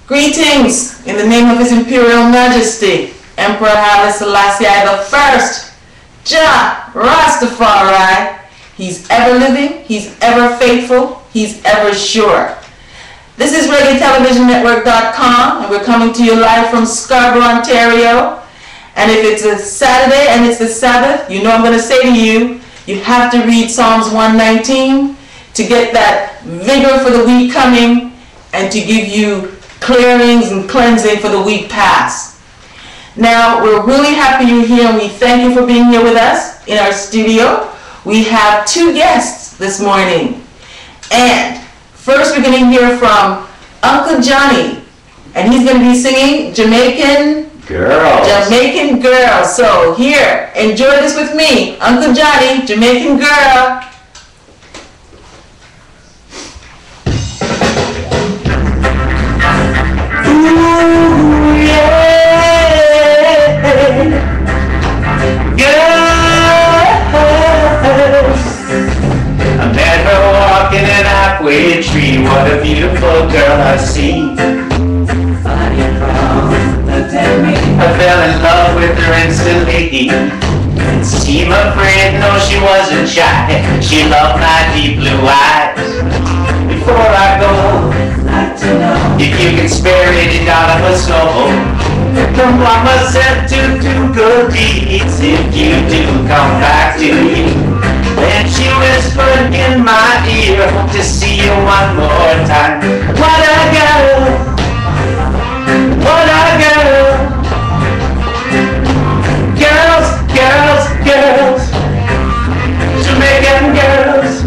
Greetings in the name of His Imperial Majesty, Emperor Haile Selassie I, Jah Rastafari. He's ever living, He's ever faithful, He's ever sure. This is ReggaeTelevisionNetwork.com, and we're coming to you live from Scarborough, Ontario. And if it's a Saturday and it's the Sabbath, you know I'm going to say to you, you have to read Psalms 119 to get that vigor for the week coming and to give you clearings and cleansing for the week past. Now, we're really happy you're here, and we thank you for being here with us in our studio. We have two guests this morning. And first we're going to hear from Uncle Jonny, and he's going to be singing Jamaican Girls. So here, enjoy this with me. Uncle Jonny, Jamaican Girl. Ooh, yeah. Girls. I met her walking an halfway tree. What a beautiful girl I've seen. I fell in love with her instantly. Didn't seem afraid, no, she wasn't shy. She loved my deep blue eyes. Before I go, I'd like to know if you can spare $80 a snow. Don't want myself to do good deeds. If you do come back to you. Then she whispered in my ear, hope to see you one more time. What a girl, what a girl. Girls, girls, girls, Jamaican girls,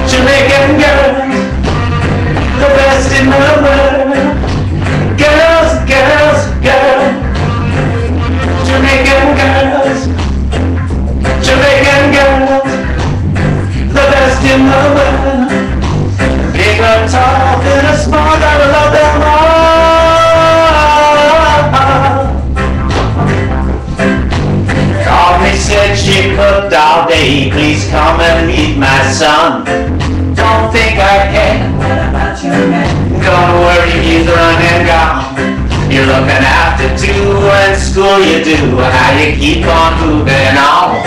Jamaican girls, the best in the world. Girls, girls, girls, Jamaican girls, Jamaican girls, the best in the world. Big or tall, thin or small, gotta love them all. Said she cooked all day, please come and meet my son. Don't think I can, what about your man? Don't worry, he's run and gone. You're looking after two, and school you do, how you keep on moving on.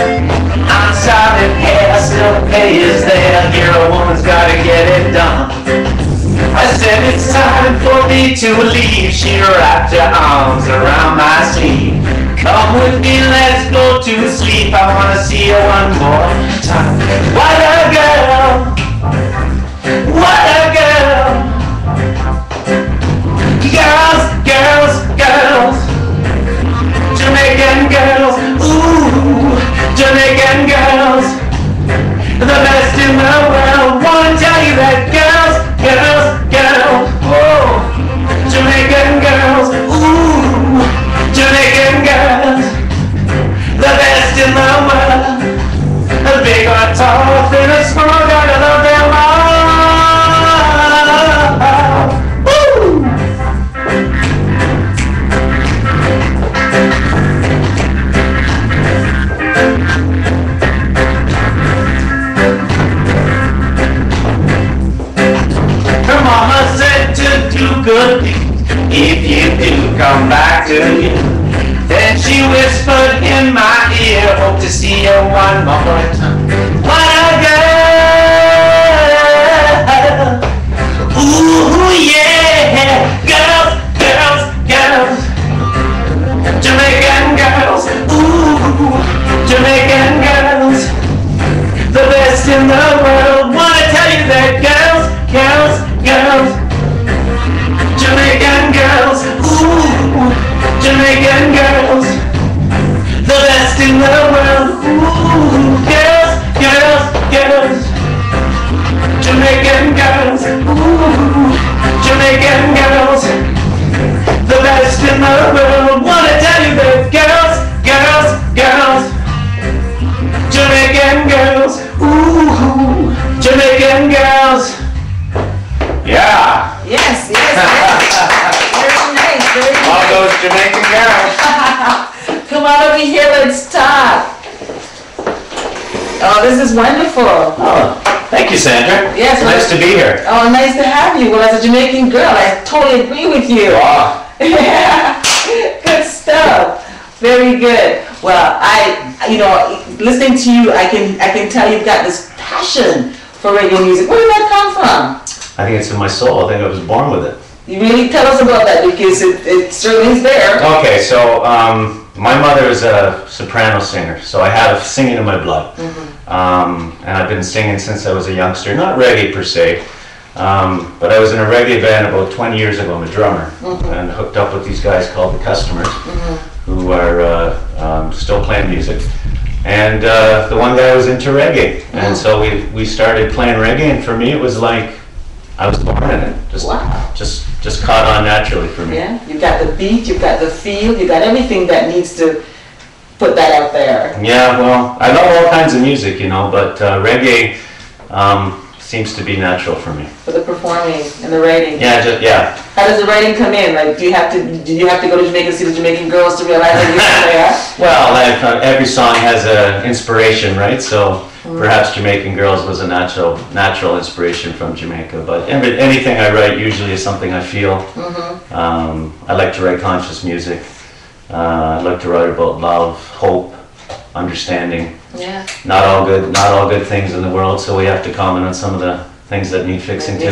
I'm sorry, hair, still pay is there, here a woman's gotta get it done. I said it's time for me to leave, she wrapped her arms around my sleeve. Come with me, let's go to sleep. I wanna see you one more time. What a girl, what a girl. Girls, girls, girls, Jamaican girls, ooh, Jamaican girls, the best in the world. Wanna tell you that girls, girls, girls, oh, Jamaican girls, ooh, Jamaican girls, the best in the world. The big or tall, thin or small, gotta love them all. Woo! Her mama said to do good things if you do come back to you. Then she whispered in my ear, hope to see you one more time. What a girl! Ooh, yeah! Girls, girls, girls, Jamaican girls, ooh, Jamaican girls, the best in the world. Wanna tell you that girls, girls, girls, Jamaican girls, ooh, Jamaican girls, the best in the world. Ooh, girls, girls, girls, Jamaican girls, ooh, Jamaican girls, the best in the world. Wanna tell you that girls, girls, girls, Jamaican girls, ooh, Jamaican girls. Yeah. Yes, yes, yes. Very nice, very nice. All those Jamaican girls. Come on over here, let's talk. Oh, this is wonderful. Oh, thank you, Sandra. Yes. Nice to be here. Oh, nice to have you. Well, as a Jamaican girl, I totally agree with you. Wow. Yeah. Good stuff. Very good. Well, listening to you, I can tell you've got this passion for reggae music. Where did that come from? I think it's in my soul. I think I was born with it. You really tell us about that, because it certainly is there. Okay, so my mother is a soprano singer, so I have singing in my blood. And I've been singing since I was a youngster. Not reggae per se, but I was in a reggae band about 20 years ago. I'm a drummer, and hooked up with these guys called the Customers, who are still playing music. And the one guy was into reggae, and so we started playing reggae, and for me it was like I was born in it. Just caught on naturally for me. Yeah, you've got the beat, you've got the feel, you've got everything that needs to put that out there. Yeah, well, I love all kinds of music, but reggae seems to be natural for me. For the performing and the writing. Yeah. How does the writing come in? Like, do you have to go to Jamaica and see the Jamaican girls to realize that they are? Well, every song has an inspiration, right? So perhaps Jamaican Girls was a natural inspiration from Jamaica. But anything I write usually is something I feel. I like to write conscious music. I like to write about love, hope, understanding. Yeah. Not all good things in the world, so we have to comment on some of the things that need fixing too.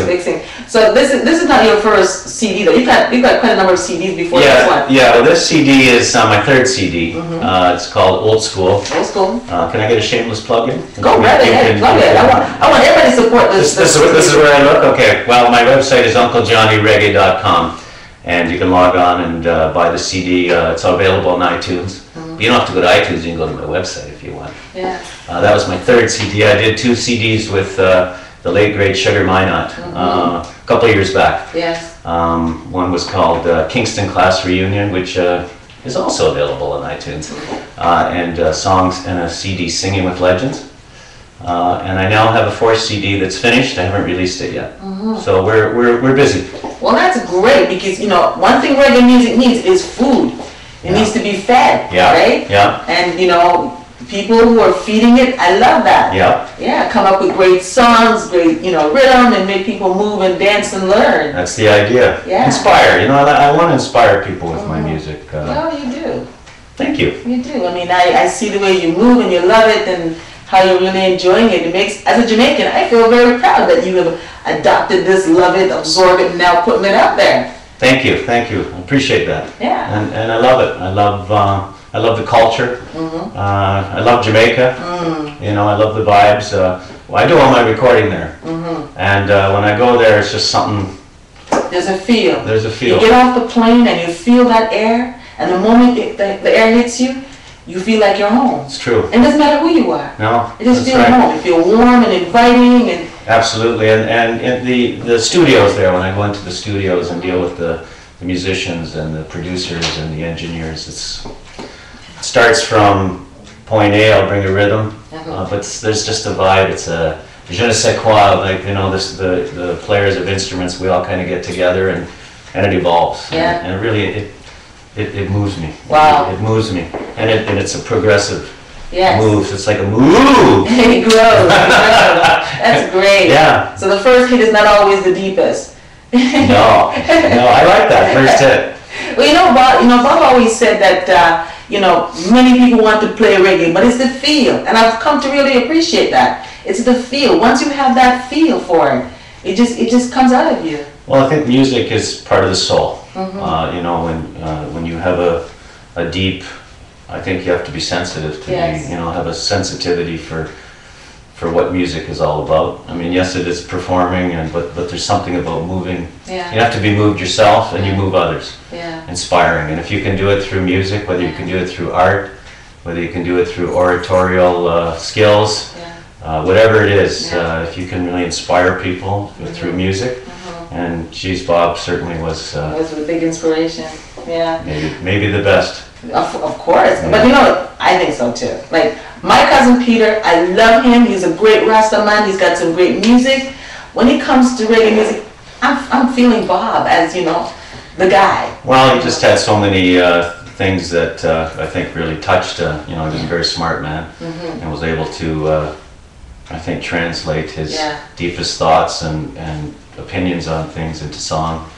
So this is not your first CD though. You've got quite a number of CDs before this one. Yeah. Well, this CD is my third CD. It's called Old School. Old School. Can I get a shameless plug-in? Go right ahead. Plug it. I want everybody to support this. This is where I look. Okay. Well, my website is unclejohnnyreggae.com, and you can log on and buy the CD. It's available on iTunes. You don't have to go to iTunes. You can go to my website if you want. Yeah. That was my third CD. I did 2 CDs with the late great Sugar Minot a couple of years back. Yes. One was called Kingston Class Reunion, which is also available on iTunes, and songs and a CD Singing with Legends. And I now have a 4th CD that's finished. I haven't released it yet. So we're busy. Well, that's great, because one thing reggae music needs is food. It needs to be fed, right? Yeah. And people who are feeding it, I love that. Yeah, come up with great songs, great rhythm, and make people move and dance and learn. That's the idea. Yeah. Inspire. I want to inspire people with my music. No, you do. Thank you. You do. I mean, I see the way you move and you love it, and how you're really enjoying it. It makes, as a Jamaican, I feel very proud that you have adopted this, love it, absorb it, and now putting it out there. Thank you. I appreciate that. Yeah. And I love it. I love the culture. I love Jamaica. I love the vibes. I do all my recording there. And when I go there, it's just something. There's a feel. You get off the plane and you feel that air, and the moment the air hits you, you feel like you're home. It's true. And it doesn't matter who you are. No. You just feel home. You feel warm and inviting and. Absolutely, and the studios there, when I go into the studios and deal with the musicians and the producers and the engineers, it starts from point A, I'll bring a rhythm, but there's just a vibe, it's a je ne sais quoi, like, the players of instruments, we all kind of get together and it evolves. Yeah. And really, it moves me. Wow. It moves me, and it's a progressive. Yes. Moves. It's like a move. It grows. That's great. Yeah. So the first hit is not always the deepest. No, I like that first hit. Well, Bob always said that many people want to play reggae, but it's the feel, and I've come to really appreciate that. It's the feel. Once you have that feel for it, it just comes out of you. Well, I think music is part of the soul. When you have a deep. I think you have to be sensitive to have a sensitivity for what music is all about. I mean, yes, it is performing, but there's something about moving. Yeah. You have to be moved yourself, and you move others. Yeah. Inspiring, and if you can do it through music, whether you can do it through art, whether you can do it through oratorial skills, whatever it is, if you can really inspire people through music. And geez, Bob certainly was a big inspiration. Yeah. Maybe the best. Of course, but I think so too. Like my cousin Peter, I love him. He's a great Rasta man. He's got some great music. When it comes to reggae music, I'm feeling Bob as the guy. Well, he just had so many things that I think really touched. He was a very smart man and was able to I think, translate his deepest thoughts and opinions on things into song.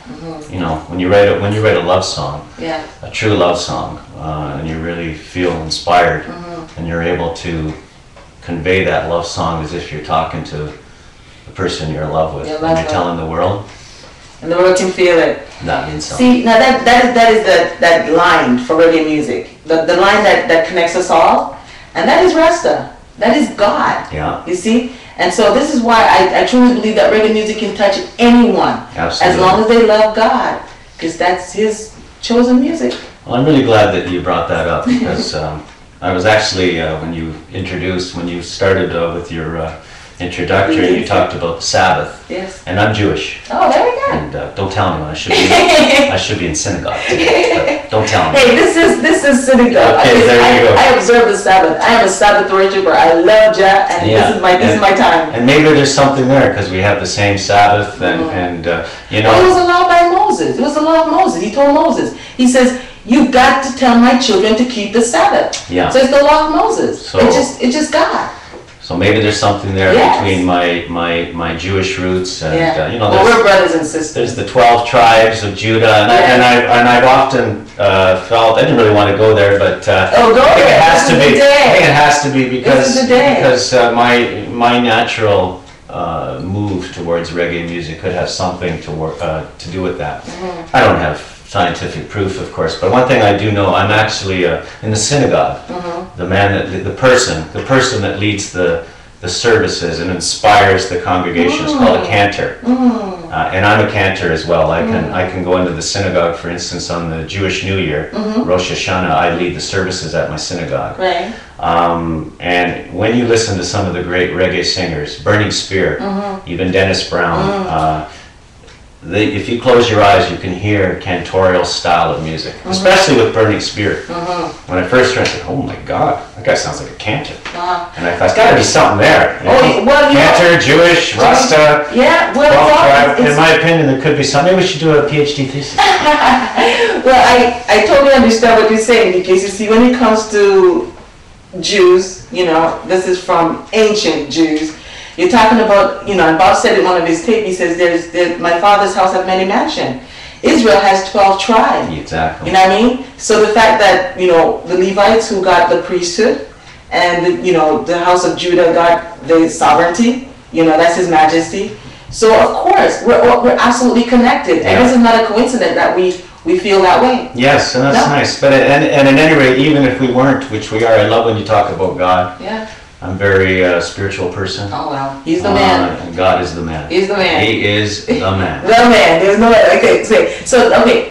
You know, when you write a love song, a true love song, and you really feel inspired, and you're able to convey that love song as if you're talking to the person you're in love with, and you're telling the world. And the world can feel it. That means something. See, now that is that line for reggae music. The line that connects us all, and that is Rasta. That is God. Yeah. You see? And so this is why I truly believe that reggae music can touch anyone. Absolutely. As long as they love God. Because that's his chosen music. Well, I'm really glad that you brought that up, because I was actually, when you started with your introductory, you talked about the Sabbath. Yes. And I'm Jewish. Oh, very good. And don't tell anyone. I should be in synagogue today, but don't tell me. Hey, this is synagogue. Okay, there you go. I observe the Sabbath. I am a Sabbath worshiper. I love Jah, and this is my time. And maybe there's something there, because we have the same Sabbath, and you know. Well, it was a law by Moses. It was the law of Moses. He told Moses. He says, "You've got to tell my children to keep the Sabbath." Yeah. So it's the law of Moses. So, it's just God. So maybe there's something there between my Jewish roots and you know. Well, we're brothers and sisters. There's the 12 tribes of Judah, and I've often felt I didn't really want to go there, but go there. it has to be. I think it has to be because my natural move towards reggae music could have something to do with that. I don't have scientific proof, of course, but one thing I do know, I'm actually in the synagogue. The person that leads the services and inspires the congregation is called a cantor, and I'm a cantor as well. I can go into the synagogue, for instance, on the Jewish New Year, Rosh Hashanah. I lead the services at my synagogue. Right. And when you listen to some of the great reggae singers, Burning Spear, even Dennis Brown. If you close your eyes, you can hear cantorial style of music, especially with Burning Spear. When I first heard it, I said, "Oh my God, that guy sounds like a cantor." And I thought, there's got to be something there. Cantor, Jewish, Rasta, in my opinion, there could be something. Maybe we should do a PhD thesis. Well, I totally understand what you're saying, because you see, when it comes to Jews, you know, this is from ancient Jews. You're talking about, you know, and Bob said in one of his tapes, he says, my father's house has many mansions. Israel has 12 tribes. Exactly. You know what I mean? So the fact that, you know, the Levites who got the priesthood, and, you know, the house of Judah got the sovereignty, you know, that's his majesty. So, of course, we're absolutely connected. And this is not a coincidence that we feel that way. Yes, and that's nice. But and at any rate, even if we weren't, which we are, I love when you talk about God. Yeah. I'm a very spiritual person. Oh, well. He's the man. And God is the man. He's the man. He is the man. The man. There's no way. Okay,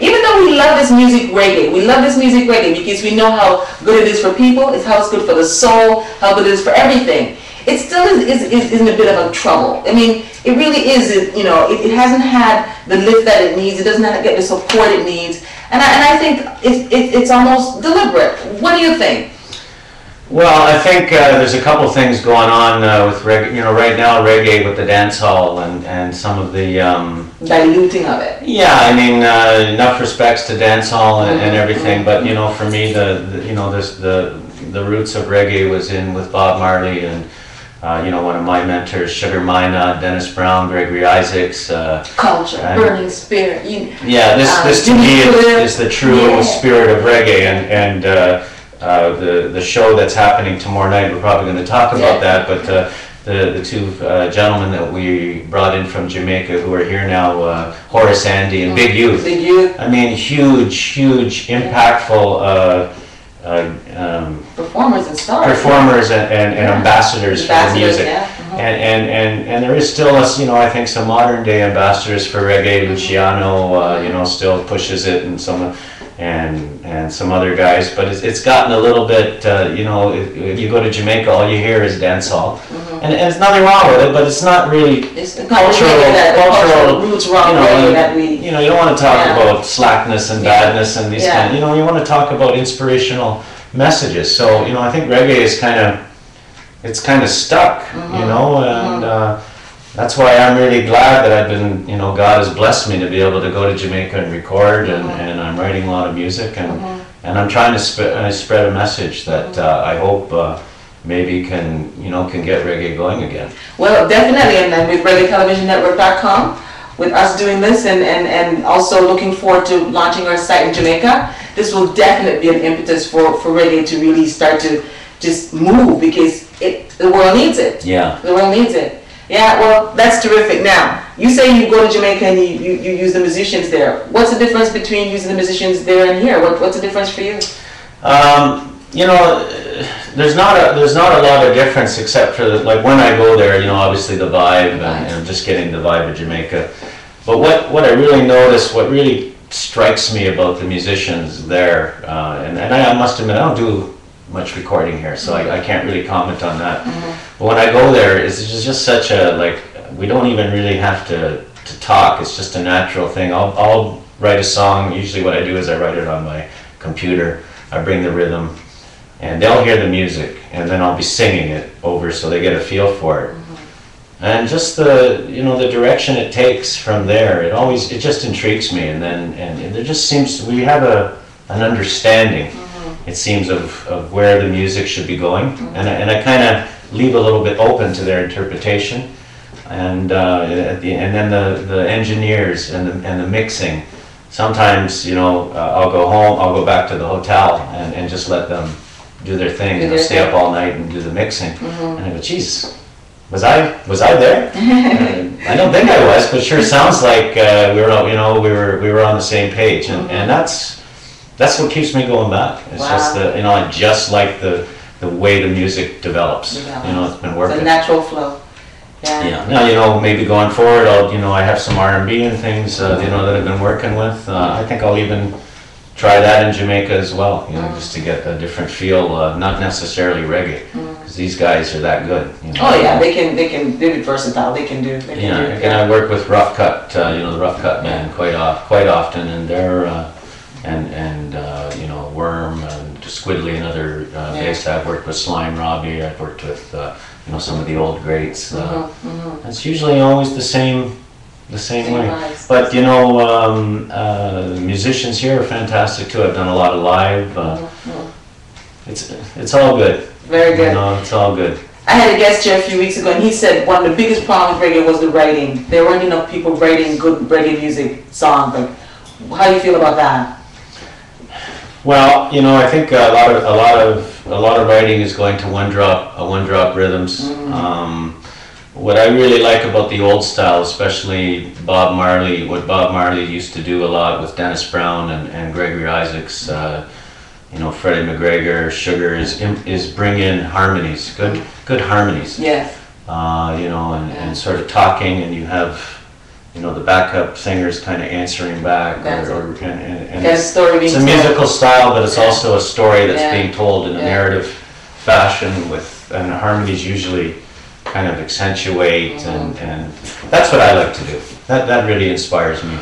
even though we love this music reggae, because we know how good it is for people, it's how it's good for the soul, how good it is for everything. It still is in a bit of a trouble. I mean, it really is, you know, it hasn't had the lift that it needs. It doesn't get the support it needs. And I think it's almost deliberate. What do you think? Well, I think there's a couple things going on with reggae. You know, right now reggae with the dance hall and some of the diluting of it. Yeah, I mean, enough respects to dance hall and everything, but you know, for me, the roots of reggae was with Bob Marley and you know, one of my mentors, Sugar Minott, Dennis Brown, Gregory Isaacs. Culture, Burning Spear. This to me is the true spirit of reggae, and the show that's happening tomorrow night, we're probably going to talk about that, but the two gentlemen that we brought in from Jamaica who are here now, Horace Andy and Big Youth. Big Youth. I mean, huge, impactful performers and stars. Performers and ambassadors for the music. And there is still, you know, I think some modern day ambassadors for reggae. Luciano, you know, still pushes it, and some other guys, but it's gotten a little bit, you know, if you go to Jamaica, all you hear is dancehall, and there's nothing wrong with it, but it's not really cultural roots wrong way that we, you know, you don't want to talk about slackness and badness and these kind, you know, you want to talk about inspirational messages. So, you know, I think reggae is kind of stuck, you know, and that's why I'm really glad that I've been, you know, God has blessed me to be able to go to Jamaica and record, and I'm writing a lot of music, and I'm trying to spread a message that I hope maybe can get reggae going again. Well, definitely, and then with ReggaeTelevisionNetwork.com, with us doing this and also looking forward to launching our site in Jamaica, this will definitely be an impetus for reggae to really start to just move, because the world needs it. Yeah. The world needs it. Yeah, well, that's terrific. Now, you say you go to Jamaica and you use the musicians there. What's the difference between using the musicians there and here? What's the difference for you? There's not a lot of difference, except for like when I go there, obviously the vibe and just getting the vibe of Jamaica. But what I really notice, what really strikes me about the musicians there, and I must admit, I don't do much recording here, so I can't really comment on that. But when I go there, it's just such a, we don't even really have to talk. It's just a natural thing. I'll write a song. Usually what I do is I write it on my computer. I bring the rhythm, and they'll hear the music, and then I'll be singing it over so they get a feel for it. And just the direction it takes from there, it just intrigues me, and there just seems we have an understanding, it seems, of where the music should be going, and I kind of leave a little bit open to their interpretation, and then the engineers and the mixing. Sometimes I'll go home, I'll go back to the hotel and just let them do their thing, stay up all night and do the mixing, and I go, geez. Was I there? I don't think I was, but sure sounds like we were on the same page, and that's what keeps me going back. It's just that I just like the way the music develops. It's been working. It's a natural flow. Yeah. Now maybe going forward, I have some R&B and things that I've been working with. I think I'll even try that in Jamaica as well. Just to get a different feel, not necessarily reggae. These guys are that good. Oh yeah, they're versatile. They can do. And I work with Rough Cut, the Rough Cut band quite often, and they're Worm and Squidly and other bass. I've worked with Slime Robbie. I've worked with some of the old greats. It's usually always the same way. Vibes. But the musicians here are fantastic too. I've done a lot of live. It's all good. Very good. It's all good. I had a guest here a few weeks ago, and he said one of the biggest problems with reggae was the writing. There weren't enough people writing good reggae music songs. How do you feel about that? Well, I think a lot of writing is going to one drop rhythms. What I really like about the old style, especially Bob Marley, what Bob Marley used to do a lot with Dennis Brown and Gregory Isaacs. Freddie McGregor, Sugar is bring in harmonies, good harmonies. Yes. And sort of talking, and you have, the backup singers kind of answering back, and it's a musical style, but it's also a story that's being told in a narrative fashion and the harmonies usually kind of accentuate, and that's what I like to do. That really inspires me.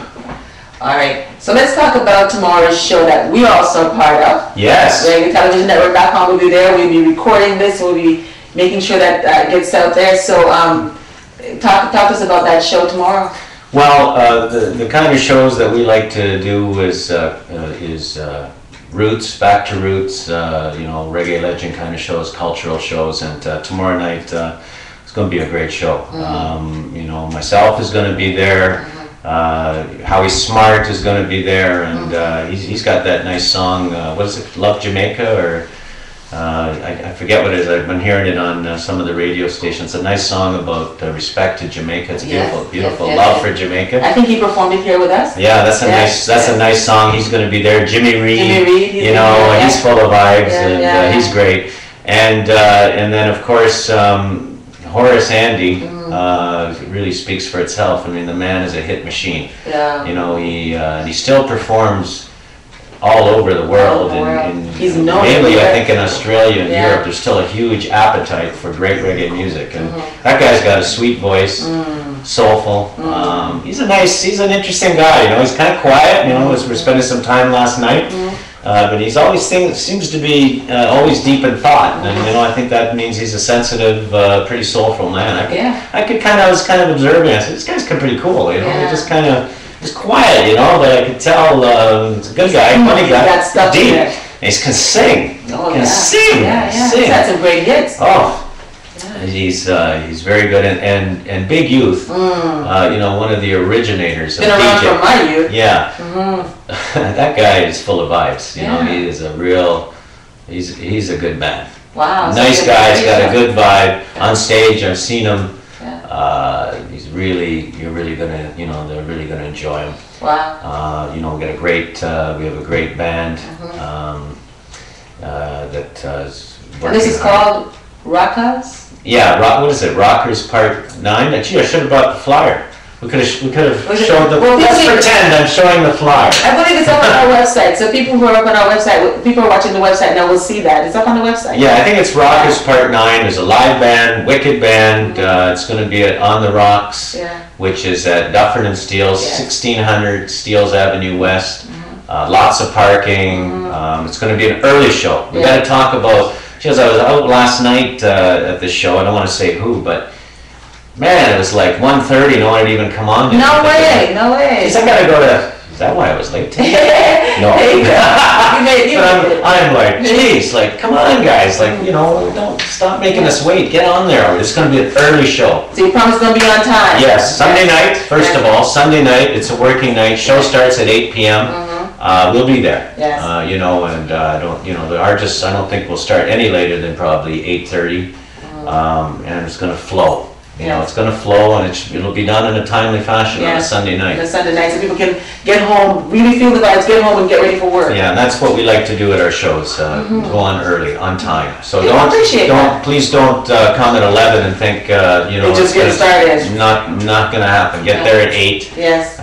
All right, so let's talk about tomorrow's show that we are also a part of. Yes. ReggaeTelevisionNetwork.com will be there. We'll be recording this. We'll be making sure that gets out there. So talk to us about that show tomorrow. Well, the kind of shows that we like to do is roots, back to roots, reggae legend kind of shows, cultural shows, and tomorrow night it's going to be a great show. Myself is going to be there. Howie Smart is going to be there, and he's got that nice song, what is it, Love Jamaica, or I forget what it is. I've been hearing it on some of the radio stations. A nice song about respect to Jamaica. It's beautiful love for Jamaica. I think he performed it here with us. Yeah, that's a nice song. He's going to be there. Jimmy Reed, he's full of vibes, and he's great. And then of course Horace Andy. Really speaks for itself. I mean, the man is a hit machine. Yeah. He still performs all over the world. He's known mainly, I think, in Australia and Europe. There's still a huge appetite for great reggae music, and that guy's got a sweet voice, soulful. He's an interesting guy. He's kind of quiet. We're spending some time last night. But he's always seems to be always deep in thought, and I think that means he's a sensitive, pretty soulful man. I was kind of observing. I said, this guy's pretty cool. He just he's quiet, but I could tell it's a good guy, funny guy, deep. he can sing. Oh, Can sing. Sing. He's had some great hits. Oh. He's very good and Big Youth, you know, one of the originators of Been around DJ. from my youth. Yeah, that guy is full of vibes. You know, he is a real. He's a good man. Wow. Nice guy. He's got a good vibe on stage. I've seen him. He's really. You're really gonna. You know, they're really gonna enjoy him. Wow. You know, we got a great. We have a great band. That is working. And this is called Rockers? Yeah, what is it? Rockers Part 9? Gee, I should have brought the flyer. We could have showed the. Well, let's pretend I'm showing the flyer. I believe it's up on our website. So people who are up on our website, people who are watching the website now will see that. It's up on the website. Yeah, I think it's Rockers Part 9. There's a live band, wicked band. It's going to be at On the Rocks, which is at Dufferin and Steeles, 1600 Steeles Avenue West. Lots of parking. It's going to be an early show. We got to talk about. Because I was out last night at the show. I don't want to say who, but man, it was like 1:30. No one had even come on yet. No way, no way. Because I gotta go to. Is that why I was late today? No. But I'm like, geez, like, come on, guys, like, you know, don't stop making us wait. Get on there. It's gonna be an early show. So you promise it's gonna be on time? Yes, Sunday night. First of all, Sunday night. It's a working night. Show starts at 8 p.m. We'll be there. Yes. You know, and don't, you know, the artists. I don't think will start any later than probably 8:30, and it's going to flow. You know, it's going to flow, and it'll be done in a timely fashion on a Sunday night. On a Sunday night, so people can get home, really feel the vibes, get home and get ready for work. Yeah, and that's what we like to do at our shows. Go on early, on time. So please don't come at 11 and think you know just getting started. Not going to happen. Get there at 8. Yes.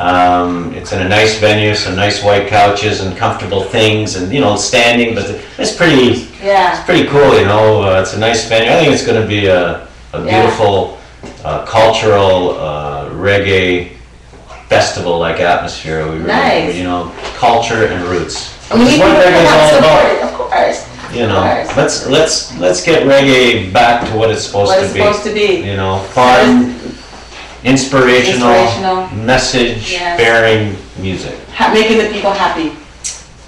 It's in a nice venue, some nice white couches and comfortable things, and you know, standing. But it's pretty. Yeah. It's pretty cool. You know, it's a nice venue. I think it's going to be a beautiful. Cultural reggae festival-like atmosphere. We really, you know, culture and roots. And we need what people reggae to is all about. support it, of course. You know, let's get reggae back to what it's supposed to be. You know, fun, inspirational message-bearing music. Making the people happy.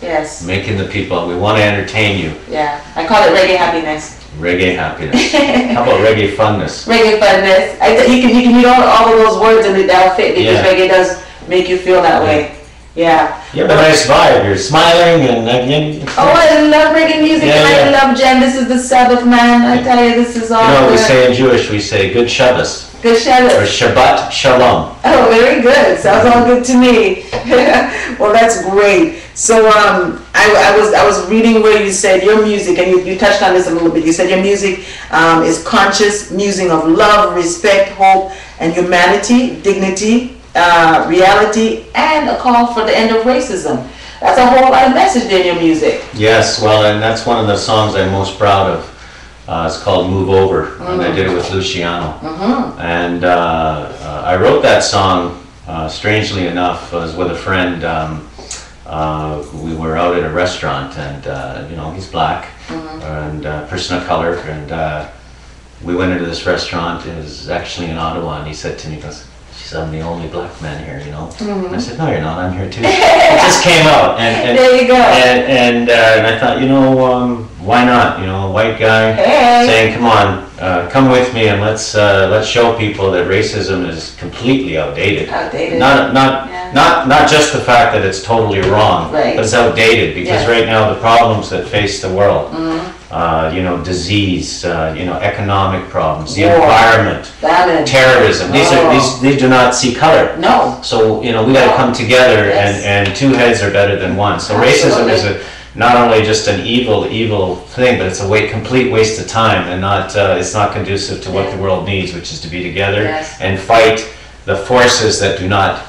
Yes. Making the people. We want to entertain you. Yeah, I call it reggae happiness. Reggae happiness. How about reggae funness? Reggae funness. You can read all of those words and that'll fit because reggae does make you feel that way. Yeah. You have a nice vibe. You're smiling and I love reggae music and I love jam. This is the Sabbath, man. I tell you, this is all. You know what we say in Jewish? We say good Shabbos. Good Shabbos. Or Shabbat Shalom. Oh, very good. Sounds all good to me. Well, that's great. So I was reading where you said your music, and you touched on this a little bit. You said your music is conscious musing of love, respect, hope, and humanity, dignity, reality, and a call for the end of racism. That's a whole lot of message in your music. Yes, well, and that's one of the songs I'm most proud of. It's called Move Over, and I did it with Luciano. And I wrote that song, strangely enough, I was with a friend. We were out at a restaurant, and you know, he's black, and person of color, and we went into this restaurant. It was actually in Ottawa, and he said to me, he goes, I'm the only black man here, you know. And I said, no, you're not. I'm here too. It just came out, and there you go. And I thought, you know, why not? You know, a white guy saying, come on, come with me, and let's show people that racism is completely outdated. Not just the fact that it's totally wrong, but it's outdated because right now the problems that face the world. You know, disease, you know, economic problems, the environment, terrorism. These do not see color. No. So you know, we got to come together, and two heads are better than one. So racism is not only just an evil thing, but it's a complete waste of time, and it's not conducive to what the world needs, which is to be together and fight the forces that do not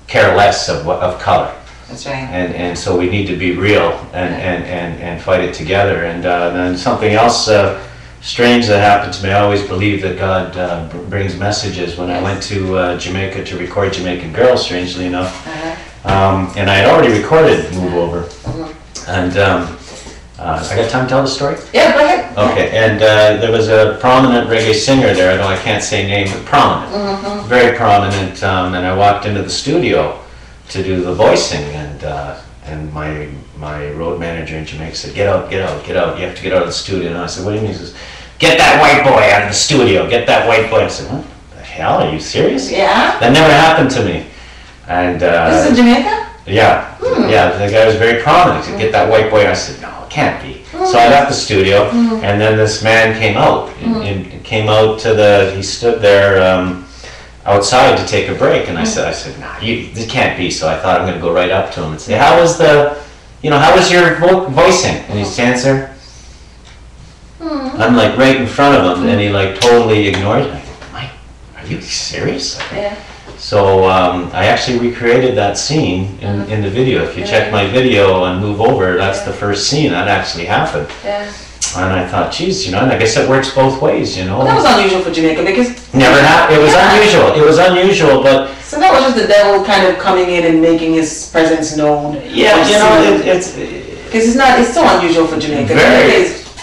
care less of color. That's right. And so we need to be real and fight it together. And then something else strange that happened to me. I always believe that God brings messages. When I went to Jamaica to record Jamaican Girl, strangely enough, and I had already recorded Move Over. And I got time to tell the story? Yeah, go ahead. Okay, and there was a prominent reggae singer there. I know I can't say name, but prominent, very prominent. And I walked into the studio to do the voicing, and and my road manager in Jamaica said, get out, you have to get out of the studio. And I said, what do you mean? He says, get that white boy out of the studio, get that white boy. I said, what the hell, are you serious? Yeah. That never happened to me. And this is in Jamaica? Yeah, yeah, the guy was very prominent. He said, get that white boy. And I said, no, it can't be. So I left the studio, and then this man came out. He stood there outside to take a break, and I said, nah, this can't be. So I thought I'm going to go right up to him and say, how was your voicing? And he stands there. I'm like right in front of him, and he like totally ignored it. I go, Mike, are you serious? Yeah. So I actually recreated that scene in the video. If you check my video and move over, that's the first scene that actually happened. Yeah. And I thought, geez, and I guess it works both ways, Well, that was unusual for Jamaica because... Never happened. It was unusual. It was unusual, but... So that was just the devil kind of coming in and making his presence known. Yeah, it's... Because it's so unusual for Jamaica.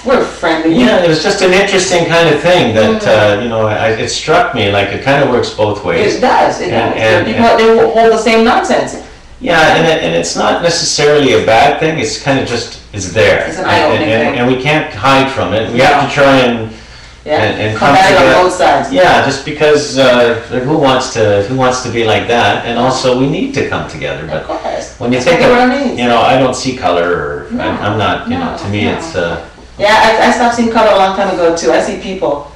We're friendly. Yeah, it was just an interesting kind of thing that, it struck me like it kind of works both ways. It does. People, they hold the same nonsense. Yeah, and it's not necessarily a bad thing. It's kind of just, it's there. It's an eye-opening thing. And we can't hide from it. We have to try and come at it on both sides. Yeah, just because who wants to be like that? And also we need to come together. But of course. when you think of, I don't see color, or I'm not, to me it's... Yeah, I stopped seeing color a long time ago too. I see people.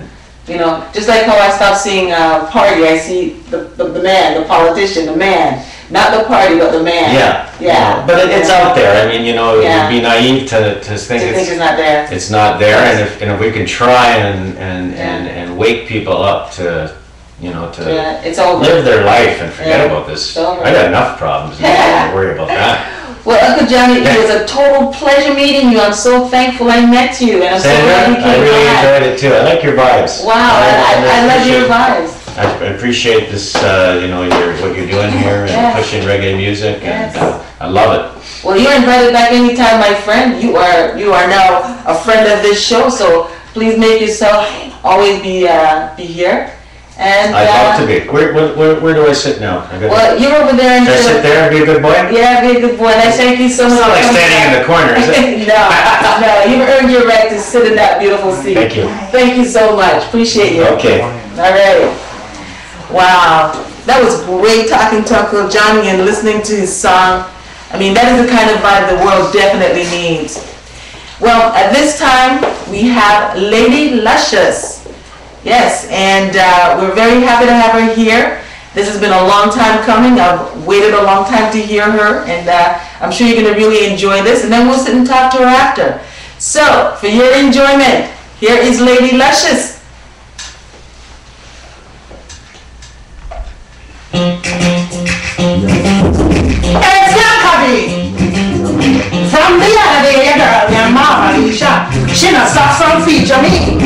Just like how I stopped seeing party, I see the man, the politician, the man. Not the party, but the man. Yeah. But it's out there. I mean, it would be naive to think it's not there. It's not there, and if we can try and wake people up to it's over. Live their life and forget about this. I got enough problems. Don't worry about that. Well, Uncle Johnny, it was a total pleasure meeting you. I'm so thankful I met you, and I'm so glad you came I really enjoyed it too. I like your vibes. Wow, I love your vibes. I appreciate this, what you're doing here and pushing reggae music, and I love it. Well, you're invited back anytime, my friend. You are now a friend of this show, so please make yourself always be here. And I'd love to be. Where do I sit now? Well, you're over there. Should I sit there and be a good boy? Yeah, be a good boy. And I thank you so much. It's not like standing in the corner, is it? No, you've earned your right to sit in that beautiful seat. Thank you. Thank you so much. Appreciate you. Okay. All right. Wow. That was great talking to Uncle Johnny and listening to his song. I mean, that is the kind of vibe the world definitely needs. Well, at this time, we have Lady Luscious. Yes, and we're very happy to have her here. This has been a long time coming. I've waited a long time to hear her, and I'm sure you're going to really enjoy this, and then we'll sit and talk to her after. So, for your enjoyment, here is Lady Luscious. It's Yakabi! From the other day, girl, your mama, Alicia, she not stop from feature me.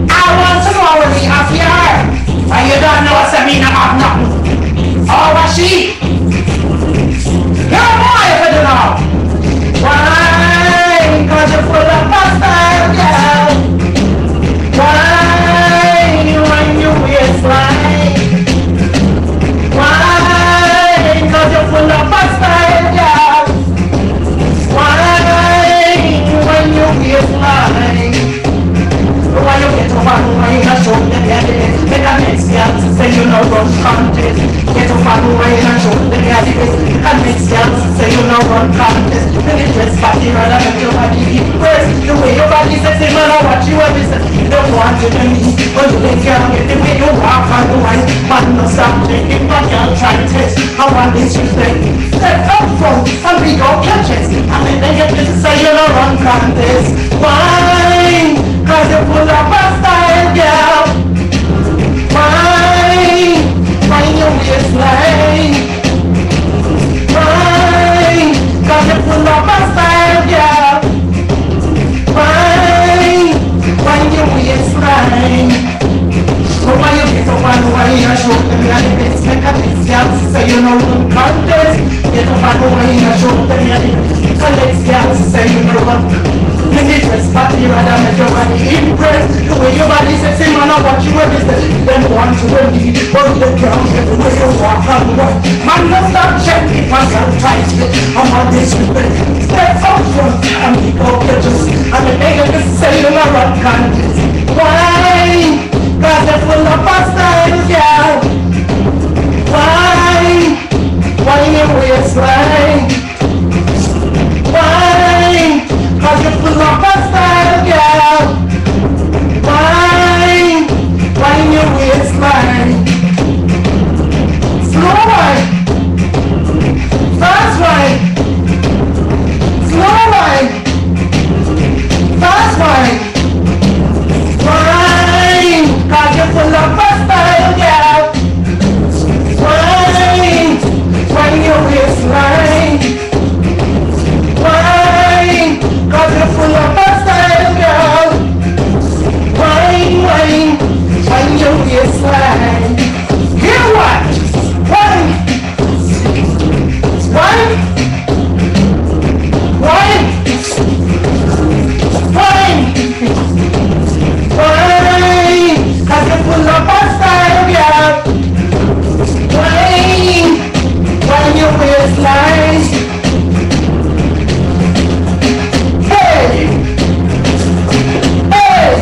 I want to know what me have here. And you don't know what's I mean I have nothing. Oh, what she? You're a boy if you don't know. Why? Cause you're full of style, girl. Why? When you waistline. Why? Cause you're full of style, girl. Why? When you waistline. Why you get over why you show the evidence? Make a mix, girl, say you know run contest. Get over why you show the evidence. And mix, girl, say you know run contest. When it dress party, rather make your body eat first. The way your body says, say, man, I watch you every second. You don't want to do me, but you think you're get the way you walk on the wine. Man, no stop drinking, but girl, try to test. I want this you say. Step up front, and we go catches. And then they get this, say you know run contest. Why? Cause you're full of a style, girl. Why? Find your waistline. Why? Cause you're full of a style, girl. Why? Find your waistline. So why you get up and why you show them your limits? Make a mix, girl, so you know one contest. Get up and why you show them your limits. So let's girl, say you know one. want to believe, but the ground everywhere you walk and walk. Man, no stop checking, man, can't fight it. I'm on this way. Step up front and pick up your juice. And the nigga can say you know what kind of this. Why? Cause you're full of style, girl. Why? Why you waistline? Why? Cause you're full of style, girl. Why? Why in your waistline? Slow wine. Fast wine. Slow wine. Fast wine. Wine. Cause you're full of style, girl. Wine. Wine in your waistline. Wine. Cause you're full of style, girl. Wine, wine your waistline. Hear what? Wine, wine, wine, wine, wine. Cause you're full of style, girl. Wine, wine your waistline. Hey, hey.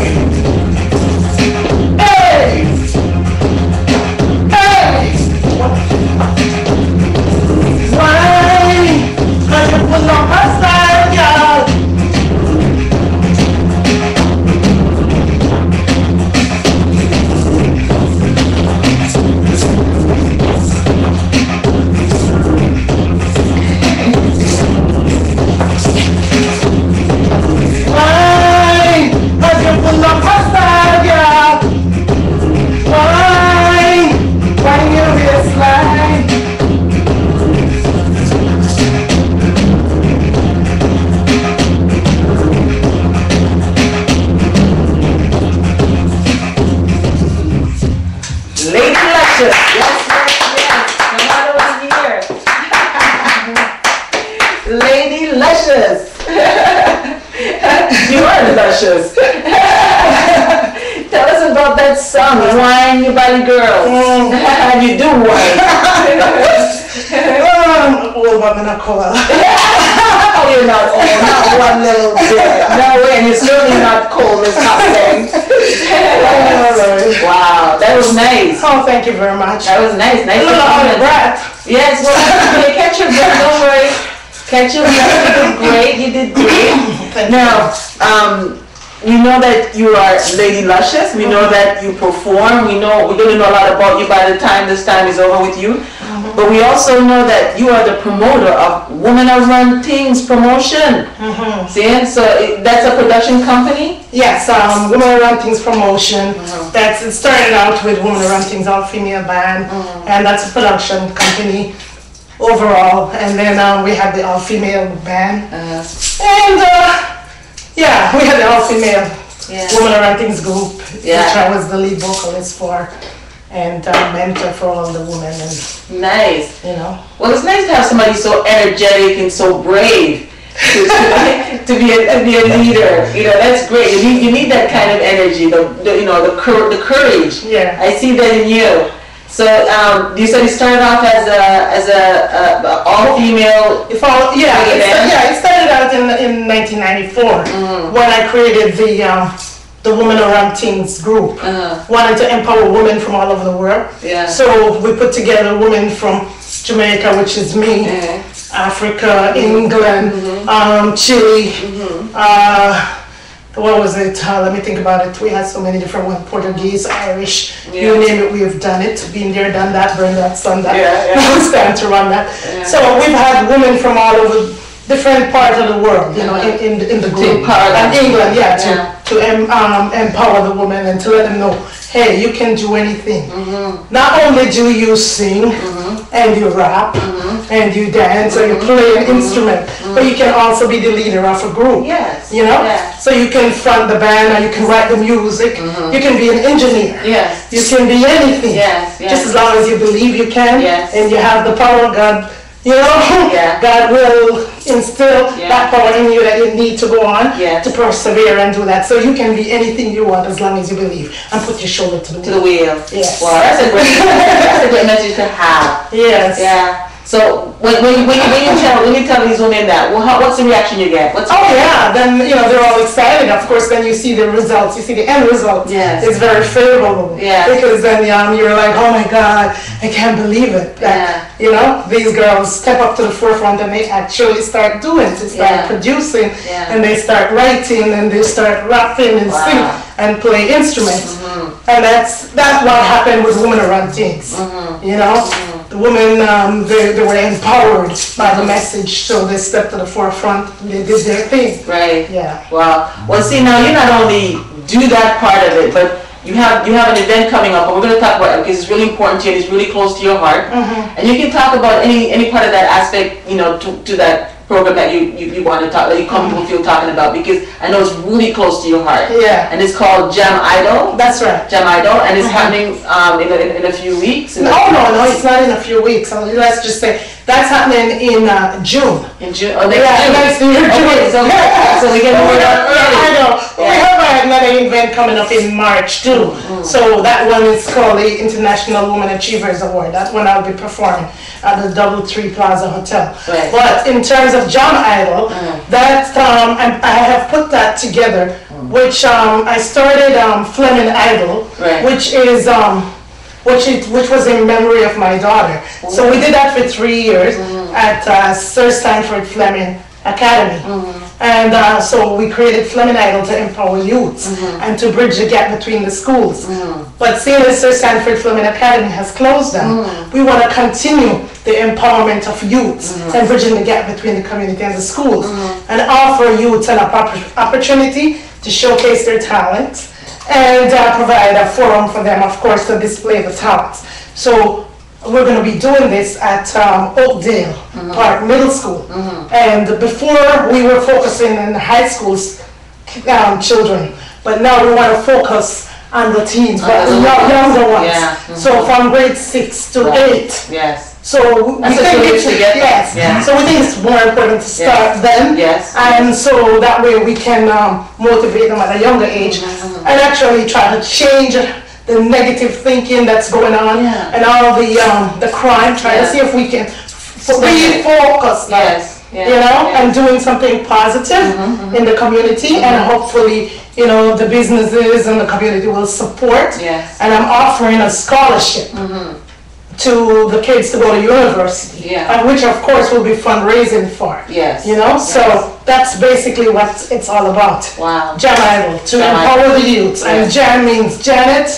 Lady Luscious. You are luscious. Tell us about that song, Wine Your Body Girl. You do wine. Old woman I call. Oh, you're not old, not one little bit. No way, and you're certainly not cold, Miss Hopkins. Wow, that was nice. Oh, thank you very much. That was nice. Nice. A little out of breath. Yes, well, you catch your breath, don't worry. Catch your breath, you did great, you did great. Now, we know that you are Lady Luscious, we know that you perform, we're going to know a lot about you by the time this time is over with you. But we also know that you are the promoter of Women Are Run Things Promotion. See, so that's a production company? Yes, Women Are Run Things Promotion. It started out with Women Are Run Things, all-female band, and that's a production company overall. And then we have the all-female band. And yeah, we had the all-female Women Are Run Things group, which I was the lead vocalist for. And mentor for all the women, and nice. Well, it's nice to have somebody so energetic and so brave to be a leader. That's great. You need that kind of energy, the courage. Yeah, I see that in you. So you said you started off as a all female. It started out in 1994 when I created the Women Are Run Things group. Wanted to empower women from all over the world. So we put together women from Jamaica, which is me, Africa, England, Chile, what was it? Let me think about it. We had so many different ones, Portuguese, Irish, you name it, we have done it. Been there, done that, burned that, sun that. We stand to run that. So we've had women from all over different parts of the world, in the group. And England, to empower the women and to let them know, hey, you can do anything. Not only do you sing and you rap and you dance or you play an instrument, but you can also be the leader of a group. So you can front the band, or you can write the music, you can be an engineer, you can be anything, just as long as you believe you can and you have the power of God you know, God will instill that power in you that you need to go on to persevere and do that. So you can be anything you want as long as you believe and put your shoulder to the wheel. Yes. Wow, that's a great message to have. Yes. Yeah. So when you tell these women that, well, what's the reaction you get? Then they're all excited. Of course, then you see the results. You see the end result. Yes. It's very favorable. Yeah. Because then you're like, oh my God, I can't believe it. That, these girls step up to the forefront and they actually start doing it. They start producing and they start writing and they start rapping and sing and play instruments. And that's what happened with Women Around Things. The women, they were empowered by the message, so they stepped to the forefront, they did their thing. Right. Yeah. Wow. Well, see, now you not only do that part of it, but you have an event coming up, and we're going to talk about it because it's really important to you and it's really close to your heart. And you can talk about any part of that aspect, to that program that you want to talk, that you comfortable feel talking about, because I know it's really close to your heart. Yeah. And it's called Jam Idol. That's right. Jam Idol, and it's happening in a few weeks. No, it's not in a few weeks. Let's just say that's happening in June. In June? Oh, next June. Okay, so we get more up. I know. We have another event coming up in March too. So that one is called the International Women Achievers Award. That one I'll be performing at the DoubleTree Plaza Hotel. Right. But in terms of Jam Idol, that I have put that together, which I started Fleming Idol, which is which was in memory of my daughter. So we did that for 3 years at Sir Stanford Fleming Academy. And so we created Fleming Idol to empower youths and to bridge the gap between the schools. But seeing as Sir Stanford Fleming Academy has closed down, we want to continue the empowerment of youths and bridging the gap between the community and the schools and offer youths an opportunity to showcase their talents and provide a forum for them, of course, to display the talents. So we're going to be doing this at Oakdale Park Middle School. And before we were focusing on the high school's children, but now we want to focus on the teens, but the younger ones. So from grade 6 to 8. Yes. So we think So we think it's more important to start then. Yes. And so that way we can motivate them at a younger age and actually try to change the negative thinking that's going on and all the crime, try to see if we can refocus and doing something positive in the community, and hopefully the businesses and the community will support. And I'm offering a scholarship to the kids to go to university, which of course will be fundraising for. So that's basically what it's all about. Wow. Jam Idol, to empower the youth. And Jam means Janet.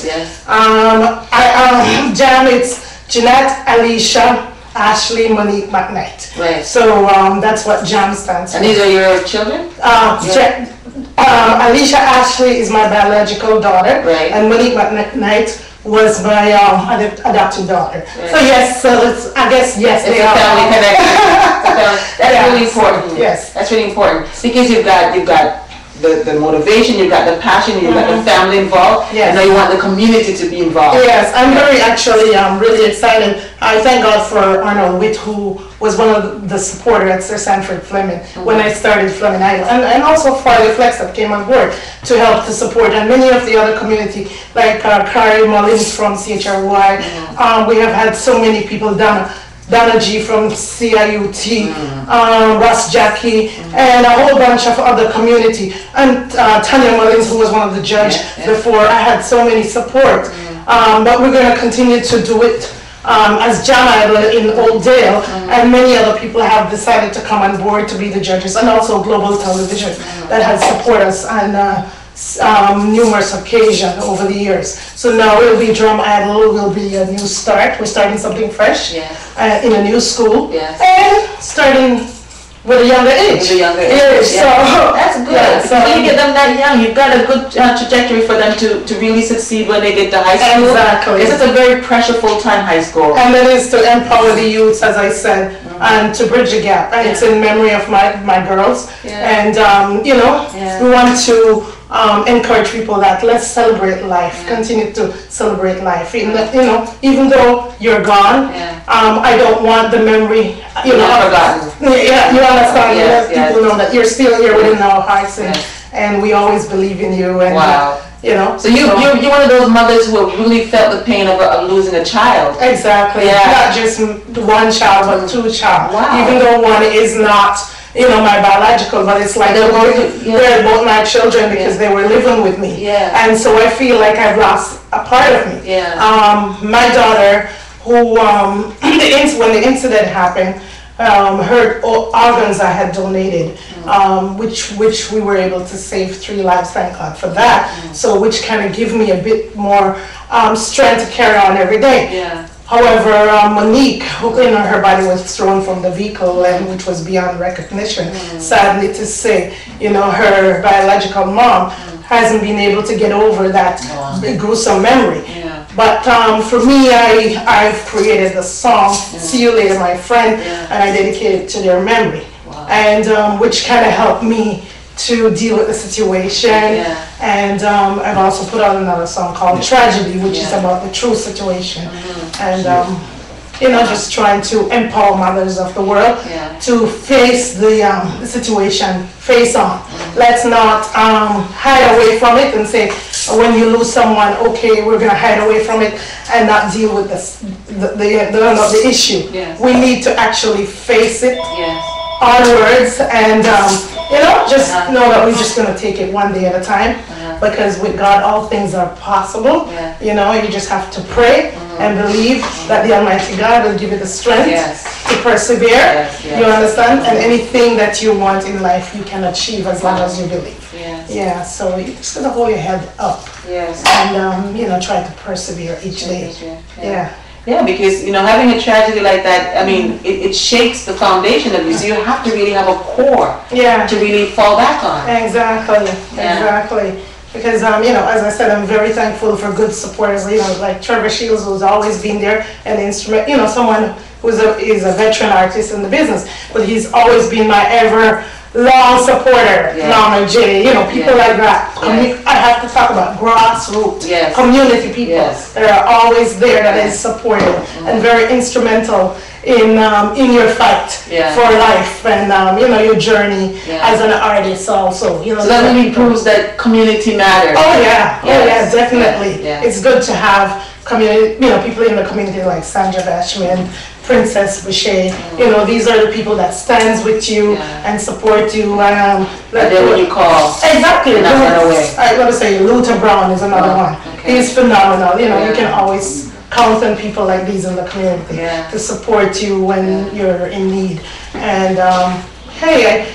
Jam, it's Jeanette, Alicia, Ashley, Monique, McKnight. Right. So that's what Jam stands for. And these are your children? Alicia Ashley is my biological daughter, and Monique McKnight was my adopted daughter. So yes, I guess it's a family connection. That's really important. Yes, that's really important because you've got the motivation, you've got the passion, you've got the family involved, and now you want the community to be involved. Yes, I'm really excited. I thank God for Arnold Witt, who was one of the supporters at Sir Sanford Fleming when I started Fleming Idol, and also Farley Flex that came on board to help to support, and many of the other community like Carrie Mullins from CHRY. We have had so many people, Donna G from CIUT, Russ Jackie, and a whole bunch of other community, and Tanya Mullins, who was one of the judges before. I had so many support, but we're going to continue to do it as Jam Idol in Oakdale, and many other people have decided to come on board to be the judges, and also Global Television that has supported us on numerous occasions over the years. So now it'll be Drum Idol, will be a new start. We're starting something fresh in a new school, and starting with a younger age. So that's good. So when you get them that young, you've got a good trajectory for them to really succeed when they get to high school. Exactly. It's a very pressure full-time high school. And that is to empower the youths, as I said, and to bridge the gap. And it's in memory of my girls. And we want to encourage people that let's celebrate life, continue to celebrate life. You know, even though you're gone, I don't want the memory, you know, forgotten. Yeah, you understand. Yes, Let people know that you're still here within our hearts, and we always believe in you. And you know, so you're one of those mothers who have really felt the pain of losing a child. Exactly. Yeah. Not just one child, but two child. Wow. Even though one is not, you know, my biological, but it's like they're both my children because they were living with me. Yeah. And so I feel like I've lost a part of me. Yeah. My daughter, who when the incident happened, her organs I had donated, which we were able to save 3 lives, thank God for that. So which kind of give me a bit more strength to carry on every day. Yeah. However, Monique, who, you know, her body was thrown from the vehicle, and which was beyond recognition. Sadly to say, you know, her biological mom hasn't been able to get over that gruesome memory. Yeah. But for me, I've created the song "See You Later, My Friend," and I dedicate it to their memory, and which kind of helped me to deal with the situation. And I've also put out another song called "Tragedy," which is about the true situation, and you know, just trying to empower mothers of the world to face the situation face on. Let's not hide away from it and say, when you lose someone, okay, we're going to hide away from it and not deal with the issue. We need to actually face it onwards, and you know, just know that we're just going to take it one day at a time, because with God all things are possible. You know, you just have to pray and believe that the Almighty God will give you the strength to persevere. You understand? And anything that you want in life you can achieve as long as you believe. Yeah, so you're just going to hold your head up and you know, try to persevere each day. Yeah, because, you know, having a tragedy like that, I mean, it shakes the foundation of you, so you have to really have a core to really fall back on. Exactly. Because, you know, as I said, I'm very thankful for good supporters, you know, like Trevor Shields, who's always been there, and instrument, you know, someone who's is a veteran artist in the business, but he's always been my long supporter. Mama J, you know, people like that. I have to talk about grassroots community people that are always there, that is supportive and very instrumental in your fight for life and you know, your journey as an artist also. You know, so that really proves that community matters. Oh yeah, definitely. It's good to have community, you know, people in the community like Sandra Bashman, Princess Boucher, you know, these are the people that stands with you and support you. And then when you call, exactly. not run away. I want to say Luther Brown is another one. He's phenomenal. You know, you can always count on people like these in the community to support you when you're in need. And hey,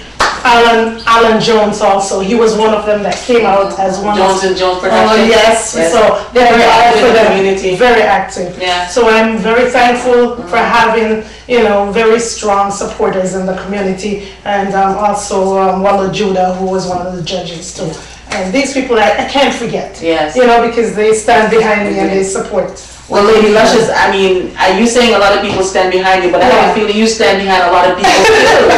Alan Jones also, he was one of them that came out as one Jones and Jones Productions. So they're very active in the community. Very active. So I'm very thankful for having, you know, very strong supporters in the community, and also Wallo Judah, who was one of the judges too. And these people I can't forget. You know, because they stand behind me and they support. Well, Lady Luscious, I mean, you saying a lot of people stand behind you, but I have a feeling you stand behind a lot of people too.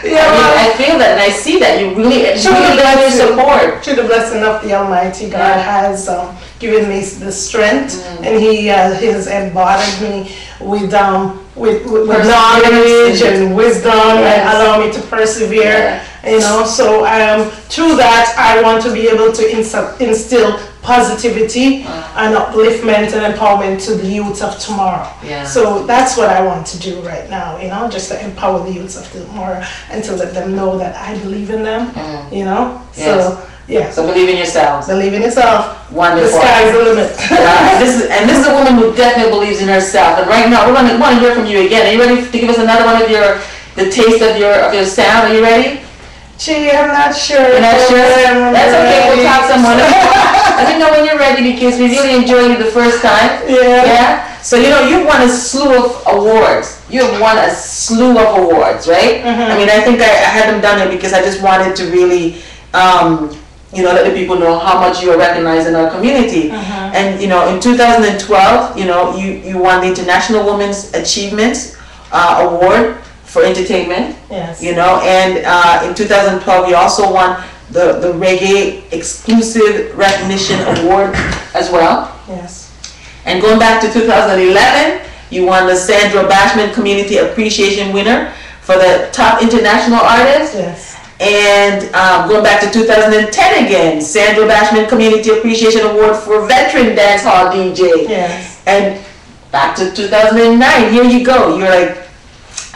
I feel that, and I see that you really your support. Through the blessing of the Almighty, God has given me the strength, and He has embodied me with knowledge and wisdom, and allow me to persevere. You know, so through that, I want to be able to instill positivity and upliftment and empowerment to the youth of tomorrow. So that's what I want to do right now, you know, just to empower the youth of tomorrow and to let them know that I believe in them, you know. So so believe in yourselves. Believe in yourself. Wonderful. The sky's the limit. This is a woman who definitely believes in herself. And right now, we want to hear from you again. Are you ready to give us another one of the taste of your sound? Are you ready? Gee, I'm not sure. You're not sure? That's okay. We'll talk some more. Let me know when you're ready, because we really enjoyed you the first time. So, you know, you've won a slew of awards. You have won a slew of awards, right? I mean, I think I had them done here because I just wanted to really, you know, let the people know how much you are recognized in our community. And, you know, in 2012, you know, you won the International Women's Achievements Award for entertainment, you know, and in 2012 you also won the Reggae Exclusive Recognition Award as well. Yes. And going back to 2011, you won the Sandra Bashman Community Appreciation Winner for the Top International Artist. Yes. And going back to 2010 again, Sandra Bashman Community Appreciation Award for Veteran Dance Hall DJ. Yes. And back to 2009, here you go. You're like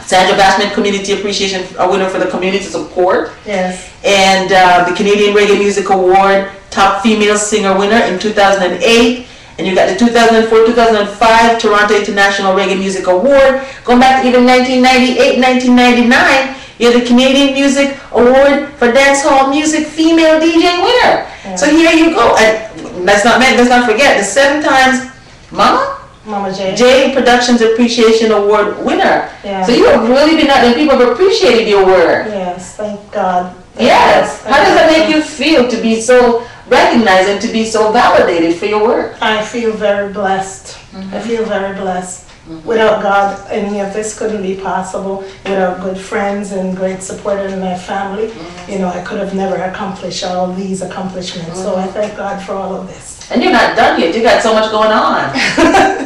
Sandra Bashman Community Appreciation Winner for the Community Support. Yes. And the Canadian Reggae Music Award Top Female Singer Winner in 2008. And you got the 2004-2005 Toronto International Reggae Music Award. Going back to even 1998, 1999, you're the Canadian Music Award for Dancehall Music Female DJ Winner. Yeah. So here you go. And let's not forget the 7 times Mama J Productions Appreciation Award winner. Yeah. So you have really been out there. People have appreciated your work. Yes, thank God. Yes. How does that make you feel to be so recognized and to be so validated for your work? I feel very blessed. I feel very blessed. Without God, any of this couldn't be possible. Without good friends and great support in my family, you know, I could have never accomplished all these accomplishments. So I thank God for all of this. And you're not done yet. You got so much going on.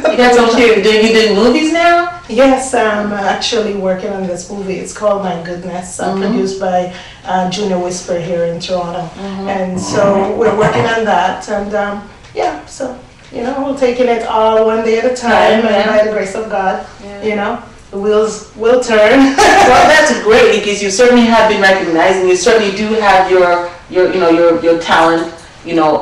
You got so much. You doing movies now? Yes, I'm actually working on this movie. It's called My Goodness, produced by Junior Whisper here in Toronto. And so we're working on that. And yeah, so, you know, we're taking it all one day at a time, and by the grace of God, you know, the wheels will turn. Well, that's great, because you certainly have been recognized, and you certainly do have your talent, you know,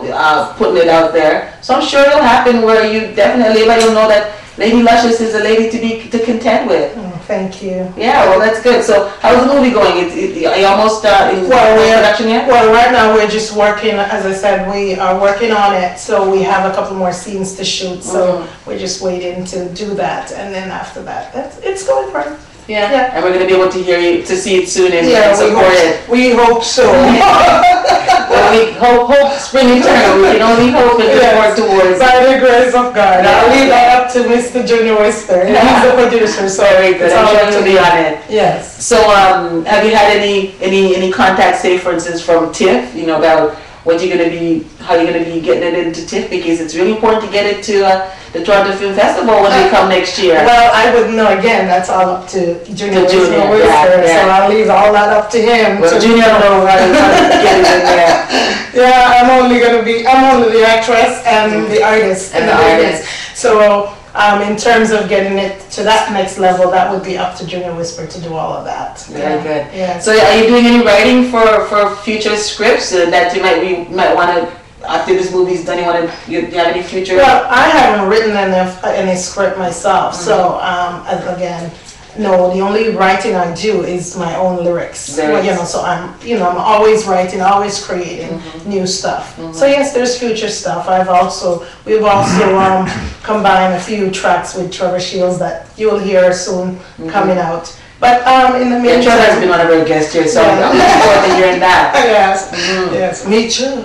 putting it out there. So I'm sure it'll happen where you definitely, everybody will know that Lady Luscious is a lady to contend with. Thank you. Yeah, well, that's good. So how's the movie going? Are you almost in production yet? Well, right now we're just working, as I said, we are working on it. So we have a couple more scenes to shoot. So we're just waiting to do that. And then after that, it's going for it. Yeah. And we're going to be able to hear you, to see it soon and support it. We hope so. Well, we hope spring eternal. We can only hope and work towards. By the grace of God. I'll leave that up to Mr. Junior Whisper. He's the producer, so very good. I'm sure to be on it. Yes. So, have you had any contact, say, for instance, from TIFF, you know, about what you're going to be, how you're going to be getting it into TIFF, because it's really important to get it to the Toronto Film Festival when they come next year. Well, I wouldn't know. Again, that's all up to Junior Whisper, yeah. so I'll leave all that up to him. Well, Junior don't know how to get it in there. Yeah, I'm only the actress and the artist. And the artist. So, in terms of getting it to that next level, that would be up to Junior Whisper to do all of that. Very good. Yeah. So, are you doing any writing for future scripts that you might want to? After this movie's done, do you have any future? Well, I haven't written any script myself, so again, no. The only writing I do is my own lyrics. Well, you know, so I'm always writing, always creating new stuff. So yes, there's future stuff. We've also combined a few tracks with Trevor Shields that you'll hear soon coming out. But in the meantime, Trevor has been one of our guests here, so I'm looking forward to hearing that. Yes, me too.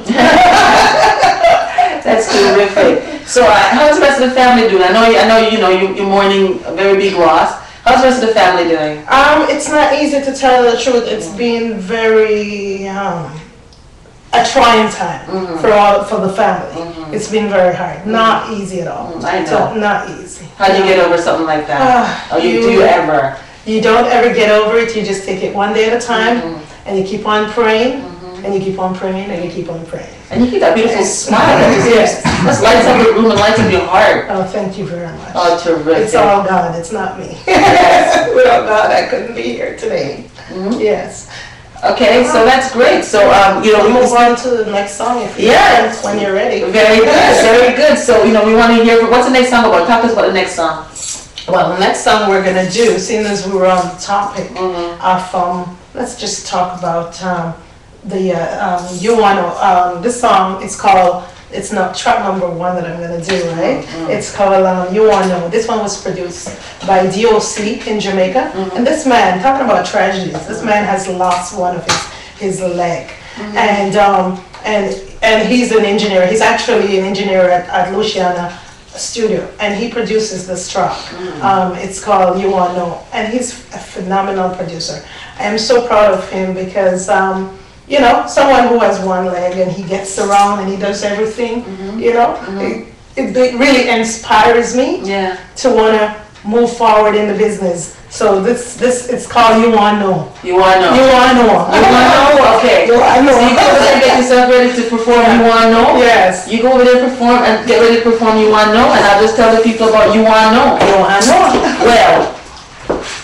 That's terrific. So, how's the rest of the family doing? I know you're mourning a very big loss. How's the rest of the family doing? It's not easy, to tell the truth. It's been very a trying time for the family. It's been very hard. Not easy at all. I know. So, not easy. How do you get over something like that? Do you ever? You don't ever get over it. You just take it one day at a time, and you keep on praying, and you keep on praying, and you keep on praying. And you keep that beautiful smile. Let's light up your room and light up your heart. Oh, thank you very much. Oh, terrific. It's all God. It's not me. Without God, I couldn't be here today. Yes. Okay, so that's great. So, we'll move on to the next song if you want, when you're ready. Very good, very good. So, we want to hear, what's the next song about? Talk to us about the next song. Well, the next song we're going to do, seeing as we were on the topic of, let's just talk about this song, it's not track number 1 that I'm going to do, right? It's called You Wanna Know. This one was produced by DOC in Jamaica. And this man, talking about tragedies, this man has lost one of his leg. And he's an engineer. He's actually an engineer at Luscious studio, and he produces this track. It's called You Wanna Know, and he's a phenomenal producer. I am so proud of him because you know, someone who has one leg and he gets around and he does everything, you know, it really inspires me to want to move forward in the business. So this it's called You Wanna Know. You Wanna Know. You Wanna Know. You Wanna Know? Okay. You Wanna Know. So you go over there and get yourself ready to perform You Wanna Know? Yes. You go over there and perform and get ready to perform You Wanna Know, and I'll just tell the people about You Wanna Know. You Wanna Know. Well,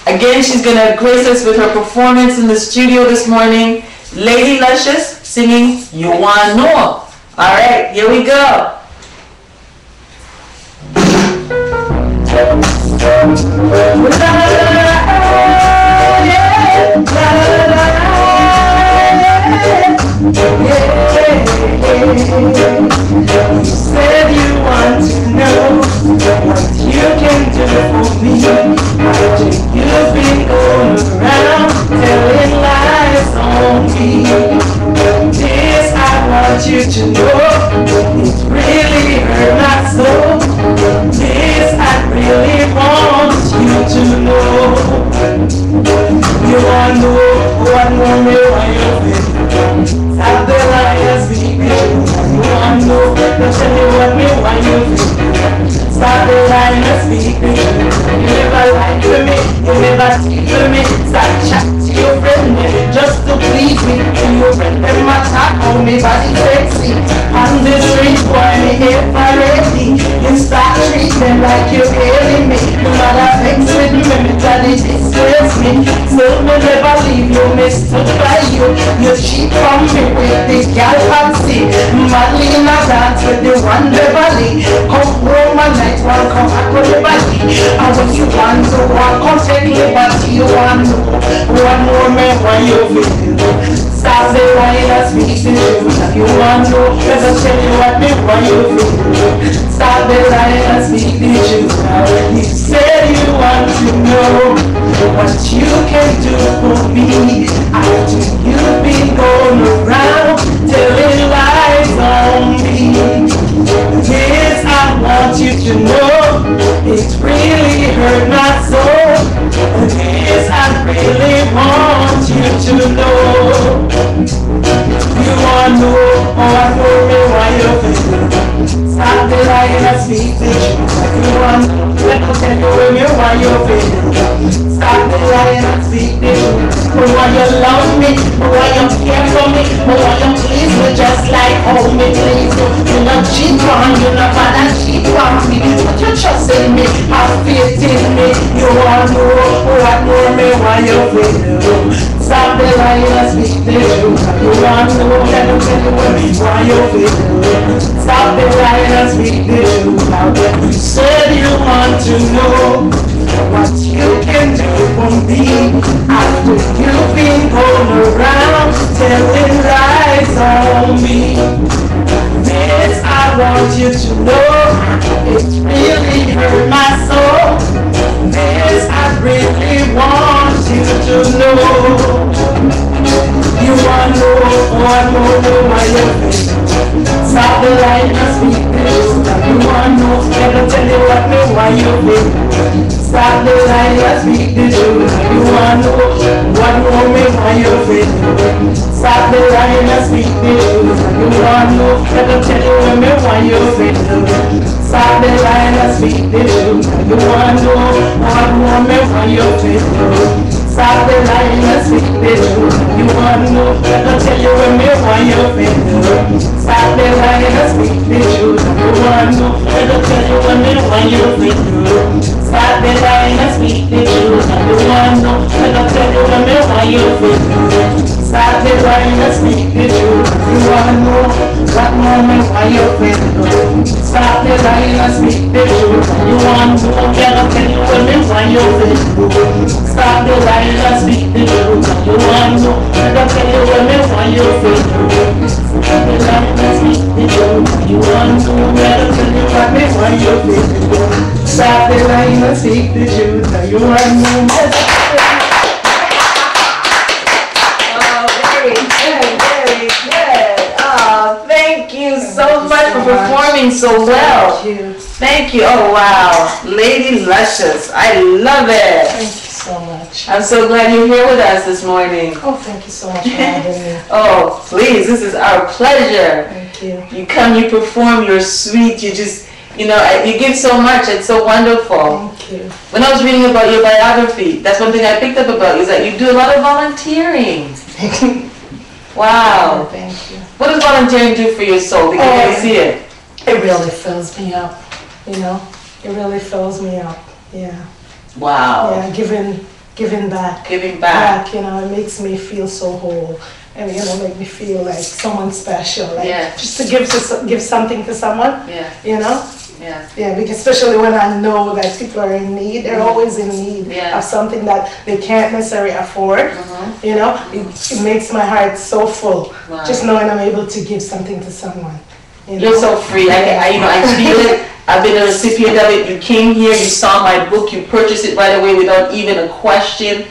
again, she's going to grace us with her performance in the studio this morning. Lady Luscious singing You Wanna Know. All right, here we go. You said you want to know what you can do for me. After you've been going around telling lies on me. This I want you to know, it really hurt my soul. This I really want you to know. You wanna know what more me why you feel. Stop the liars speaking. You wanna know, don't tell me what me why you feel. Stop the liars speaking. You never lie to me, you never speak to me. Stop chatting to your friend just to please me. To your friend them attack on me body sexy. On the street boy me if I ready. You start treating them like you're hailing me. No matter vex with me, me tell it disgrace me. Still me never leave you, mistook by you. You cheat from me with the girl fancy. Madly in a dance with the one Beverly. Come home at night, one come back with the body. And what you want to want, come take me back to you want to. One more man, when you feel. Stop the line and speak the truth. You want to, let us tell you what me, why you feel. Stop the line and speak the truth. You said you want to know what you can do for me. After you've been going around telling lies on me. Yes, I want you to know it really hurt my soul. Yes, I really want you to know. You wanna know what for me why you feel. Stop the lying and speak the truth. You want to let me tell you why you feel. Stop the lying and speak the truth. Why you love me, why you care for me, why you please me just like home me please you. You not cheat on, you not bad and cheat on me. But you trust in me, have faith in me. You want to know what more me why you feel. Stop the lying and speak the truth. You want to know, let me tell you why you feel. Stop the lying and speak the truth. You said you want to know what you can do for me. After you've been going around telling lies on me. Yes, I want you to know it really hurt my soul. Yes, I really want you to know. You want to know what more why you feel. Stop the line and speak the truth. You want to know, let me tell you what me why you feel. Stop the line and speak the truth. You want to know what more me why you feel. Stop the line and speak the truth. You want to know, let me tell you me why you feel. Stop the line and speak the truth. You want to know what more me why you feel. Stop the lying and speak the truth. You want to know, let me tell you me why you feel. Stop the lying and speak the truth. You want to know, let me tell you me why you feel. Stop the lying and speak the truth. You want to know, let me tell you me why you feel. Stop the lying and speak the truth. You want to know what moment why you feel. Stop the lying and speak the truth. You want to know, let me tell you me why you feel. Stop the lying and speak the truth. You want to know, let me tell you me why you feel. Stop the lying and speak the truth. You want to know, let me tell you why you feel. Stop the lying and speak the truth. You want to know. Thank you so much for performing so well. Thank you. Oh wow, Lady Luscious, I love it. Thank you so much. much. I'm so glad you're here with us this morning. Oh, thank you so much for having me. Oh, please, this is our pleasure. Thank you. You come, you perform, you're sweet, you just, you give so much, it's so wonderful. Thank you. When I was reading about your biography, that's one thing I picked up about you, is that you do a lot of volunteering. Wow. Thank you. What does volunteering do for your soul? Because I see it. It really fills me up, It really fills me up, yeah. Wow. Yeah, giving back. Giving back. It makes me feel so whole. And, make me feel like someone special. Like, just to give something to someone, Yeah, because especially when I know that people are in need, they're always in need of something that they can't necessarily afford. It makes my heart so full, just knowing I'm able to give something to someone. You're so free. I feel it. I've been a recipient of it. You came here, you saw my book, you purchased it right away without even a question,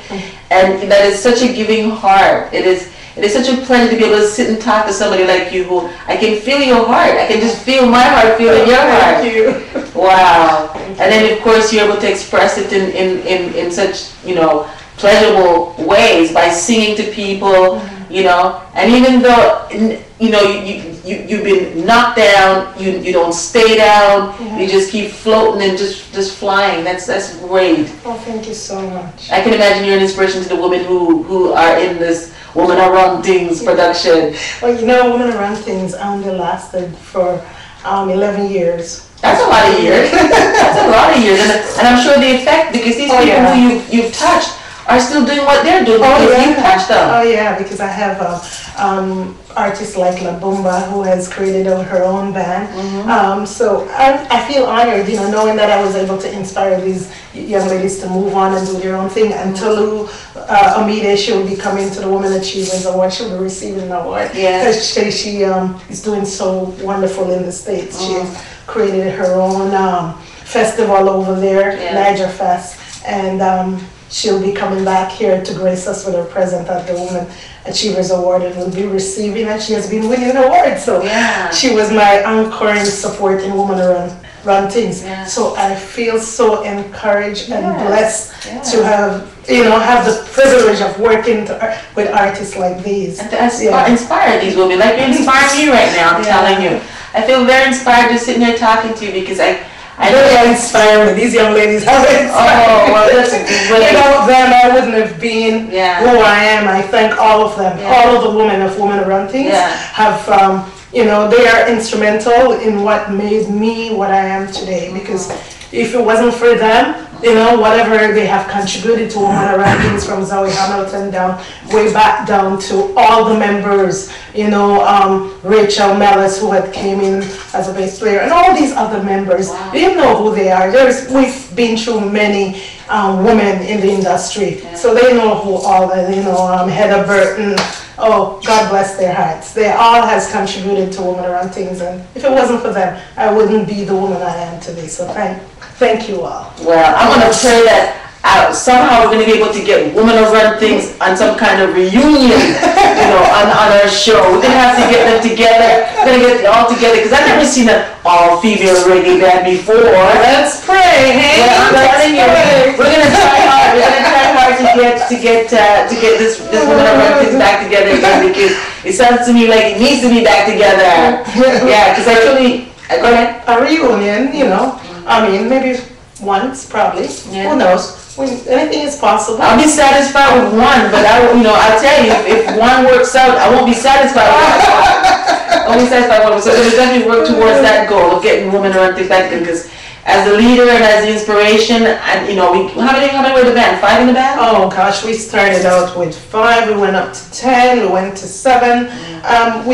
and that is such a giving heart. It is such a pleasure to be able to sit and talk to somebody like you who I can feel your heart. I can just feel my heart feeling your heart. Thank you. Wow. And then of course you're able to express it in such, pleasurable ways by singing to people, and even though, you've been knocked down, you don't stay down, you just keep floating and just flying. That's great. Oh, thank you so much. I can imagine you're an inspiration to the women who are in this Women Around Things production. Well, Women Around Things only lasted for 11 years. That's a lot of years. That's a lot of years. And I'm sure the effect, because these people who you've touched are still doing what they're doing because you touched them. Oh yeah, because I have artists like La Bumba who has created her own band. So I feel honored, knowing that I was able to inspire these young ladies to move on and do their own thing. And Tolu Amide, she will be coming to the Women Achievers Award. She'll be receiving an award. Because she is doing so wonderful in the States. She has created her own festival over there, Niger Fest. And she'll be coming back here to grace us with her present at the Women Achievers Award and will be receiving, and she has been winning awards. So she was my anchoring support in Women Around Things. So I feel so encouraged and blessed to have the privilege of working with artists like these. And to inspire these women, like you inspire me right now, I'm telling you. I feel very inspired just sitting here talking to you because I know they inspire me. These young ladies have inspired me. Well, that's great. Without them, I wouldn't have been who I am. I thank all of them. All of the women of Women Around Things have, they are instrumental in what made me what I am today. Because if it wasn't for them, whatever they have contributed to Women Around Things, from Zoe Hamilton way back down to all the members, Rachel Mellis, who had came in as a bass player, and all these other members. You know who they are. We've been through many women in the industry, so they know who all the, Heather Burton. Oh, God bless their hearts. They all has contributed to Women Around Things, and if it wasn't for them, I wouldn't be the woman I am today. So thank you all. Well, I'm going to pray that somehow we're going to be able to get Women Around Things on some kind of reunion, on our show. We're going to have to get them together. We're going to get it all together because I've never seen an all-female reggae band before. Let's pray. Hey, I'm telling you, we're going to try hard. We're going to try hard to get this Women Around Things back together again because it sounds to me like it needs to be back together. Yeah, because actually, go ahead. A reunion, I mean, maybe once, probably. Who knows? Anything is possible. I'll be satisfied with one, but I'll tell you, if one works out, I won't be satisfied with one. I'll be satisfied with one. So we'll definitely work towards that goal of getting Women Around Things back together. Because as the leader and as the inspiration, and how many were the band? 5 in the band? Oh gosh, we started out with 5. We went up to 10. We went to 7.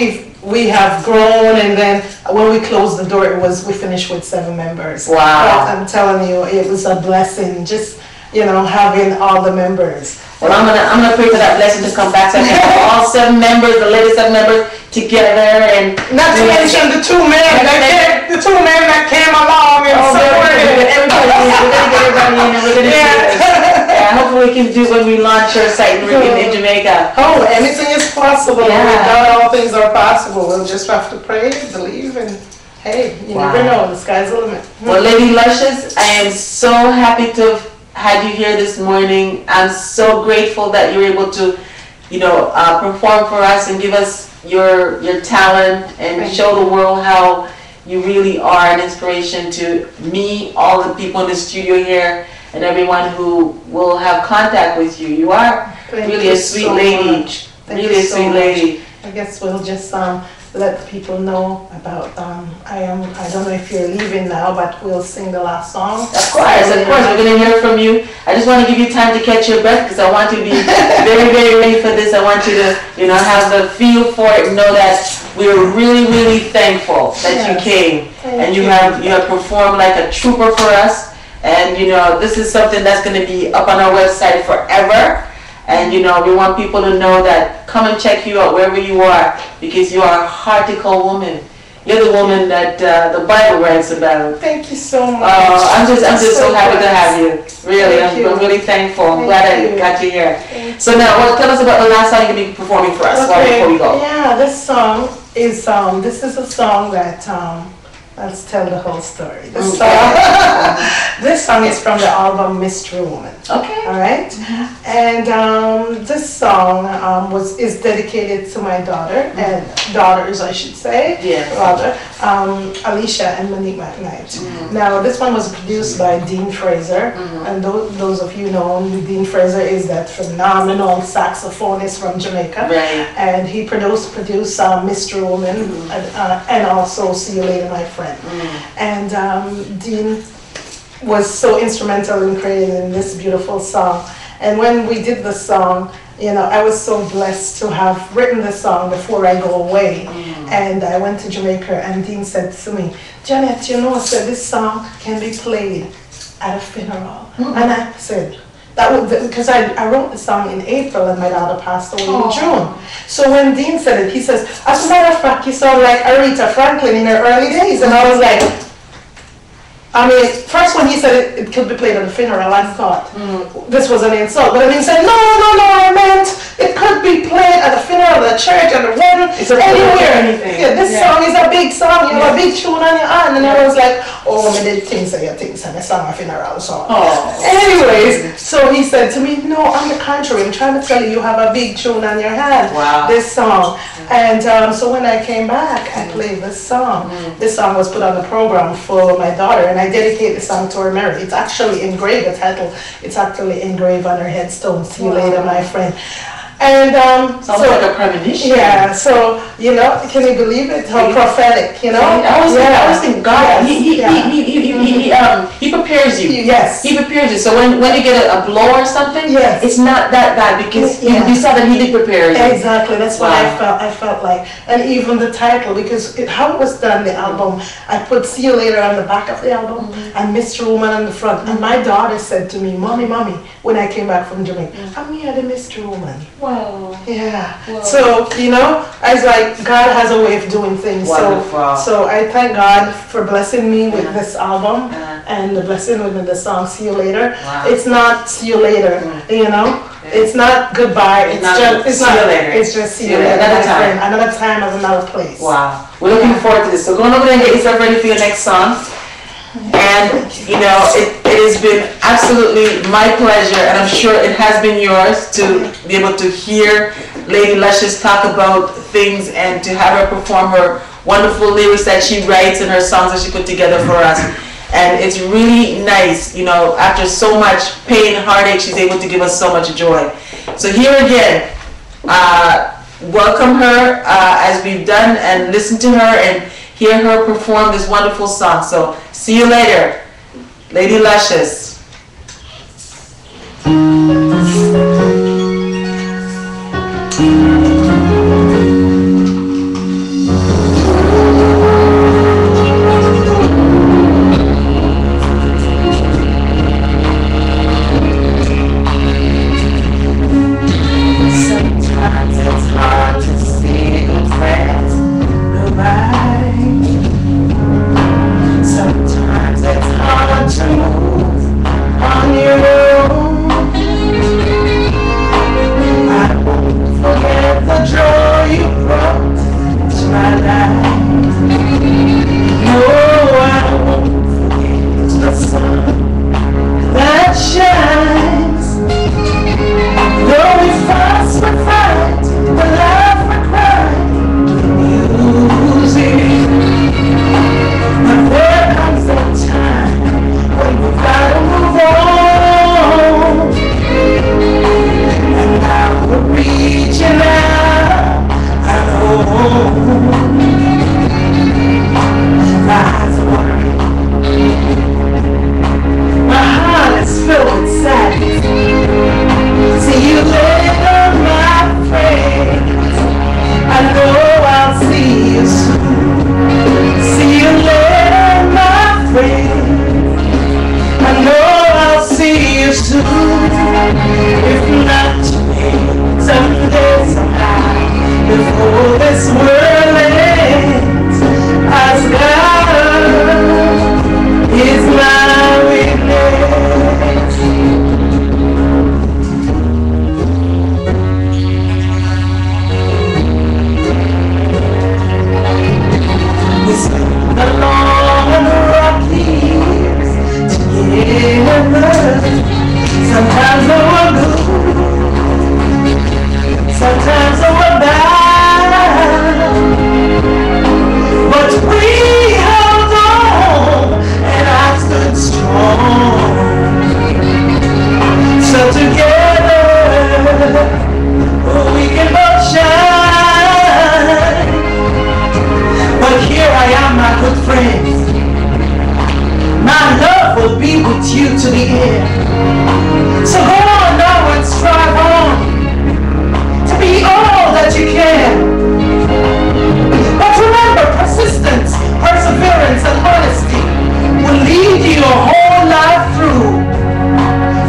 We have grown, and then when we closed the door, we finished with 7 members. Wow! But I'm telling you, it was a blessing. Just having all the members. Well, I'm gonna pray for that blessing to come back so I can have all 7 members, the latest 7 members together, and not to mention the 2 men that came along and supported. We're gonna get everybody in, and we're gonna do this. Hopefully we can do when we launch our site in Jamaica. Oh, anything is possible. With God, all things are possible. We'll just have to pray, believe, and hey, you never know. The sky's the limit. Well, Lady Luscious, I am so happy to had you here this morning. I'm so grateful that you were able to, perform for us and give us your talent and show the world how you really are an inspiration to me, all the people in the studio here, and everyone who will have contact with you. You are really a sweet lady. Really a sweet lady. I guess we'll just let people know about I don't know if you're leaving now, but we'll sing the last song. Of course, we're gonna hear from you. I just want to give you time to catch your breath because I want to be very, very ready for this. I want you to, have the feel for it and know that we're really, really thankful that you came and you have performed like a trooper for us. And this is something that's gonna be up on our website forever. And we want people to know that come and check you out wherever you are because you are a heartical woman. You're the woman that the Bible writes about. Thank you so much. I'm just so happy to have you. Really, I'm really thankful. I'm glad I got you here. So now, tell us about the last song you're going to be performing for us before we go. Yeah, this song is this is a song that let's tell the whole story. This song is from the album Mystery Woman. Okay. All right. And this song is dedicated to my daughter and daughters, I should say. Yes. Rather, Alicia and Monique McKnight. Now, this one was produced by Dean Fraser, and those of you know Dean Fraser is that phenomenal saxophonist from Jamaica. Right. And he produced Mystery Woman and also See You Later, My Friend. And Dean was so instrumental in creating this beautiful song. And when we did the song, I was so blessed to have written the song before I go away. And I went to Jamaica and Dean said to me, Janet, said this song can be played at a funeral. And I said, because I wrote the song in April and my daughter passed away in June. So when Dean said it, he says, as a matter of fact, you sound like Aretha Franklin in her early days. And I was like, first when he said it could be played at a funeral, I thought this was an insult. But then he said, no, I meant it could be played at a funeral, at a church, at a wedding, anywhere. Yeah, this song is a big song, a big tune on your hand. And I was like, I did things and I sang a funeral song. Anyways, so he said to me, no, on the contrary, I'm trying to tell you, you have a big tune on your hand, this song. And so when I came back, I played this song. This song was put on the program for my daughter, and I dedicate the song to her memory. It's actually engraved, the title, it's actually engraved on her headstone, See You Later, My Friend. And sounds like a premonition. Yeah, so can you believe it? How prophetic, I always think God, he prepares you. Yes. He prepares you. So when you get a blow or something, it's not that bad because you saw that he did prepare you. Exactly. That's what I felt like. And even the title, because how it was done, the album, I put See You Later on the back of the album and Mystery Woman on the front. And my daughter said to me, Mommy, when I came back from Jamaica, I'm here, the Mystery Woman. Wow. Yeah. Wow. So, I was like, God has a way of doing things. Wonderful. So I thank God for blessing me with this album and the blessing with the song See You Later. Wow. It's not See You Later, It's not goodbye. It's just See You Later. It's just See You Later. Another time of another place. Wow. We're looking forward to this. So go on over there and get yourself ready for your next song. And, it has been absolutely my pleasure, and I'm sure it has been yours, to be able to hear Lady Luscious talk about things and to have her perform her wonderful lyrics that she writes and her songs that she put together for us. And it's really nice, after so much pain and heartache, she's able to give us so much joy. So here again, welcome her as we've done, and listen to her and hear her perform this wonderful song. So see you later, Lady Luscious. Sometimes it's hard to see the friends goodbye. Sometimes it's hard to move Oh, this world ends as God is my witness. We spend the long and rocky years together. Sometimes they were good, sometimes they were bad, but we held on and I stood strong. So together we can both shine. But here I am, my good friends. My love will be with you to the end. So go on now and strive on to be all that you can. But remember, persistence, perseverance, and honesty will lead you your whole life through.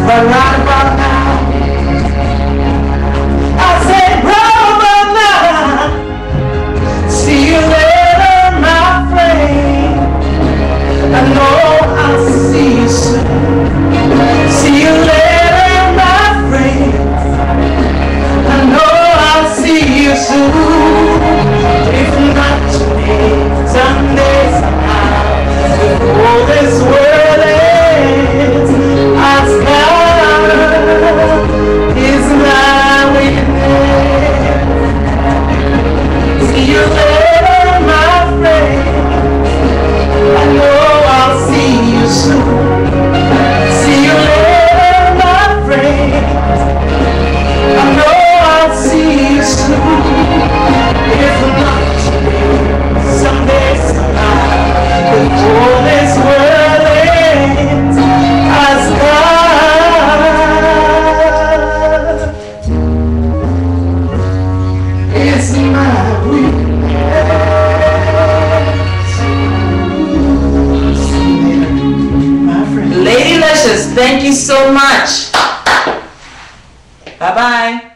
But right about now, I say, right about now, see you later, my friend. I know I'll see you soon. See you later, my friend. I know I'll see you soon. If not today, someday, somehow, before this world ends, as God is my witness. See you later, my friend. I know I'll see you soon. See you later, my friend. I know I'll see you soon. If not today, someday, somehow, before this world ends, as God is my witness. Lady Luscious, thank you so much. Bye-bye.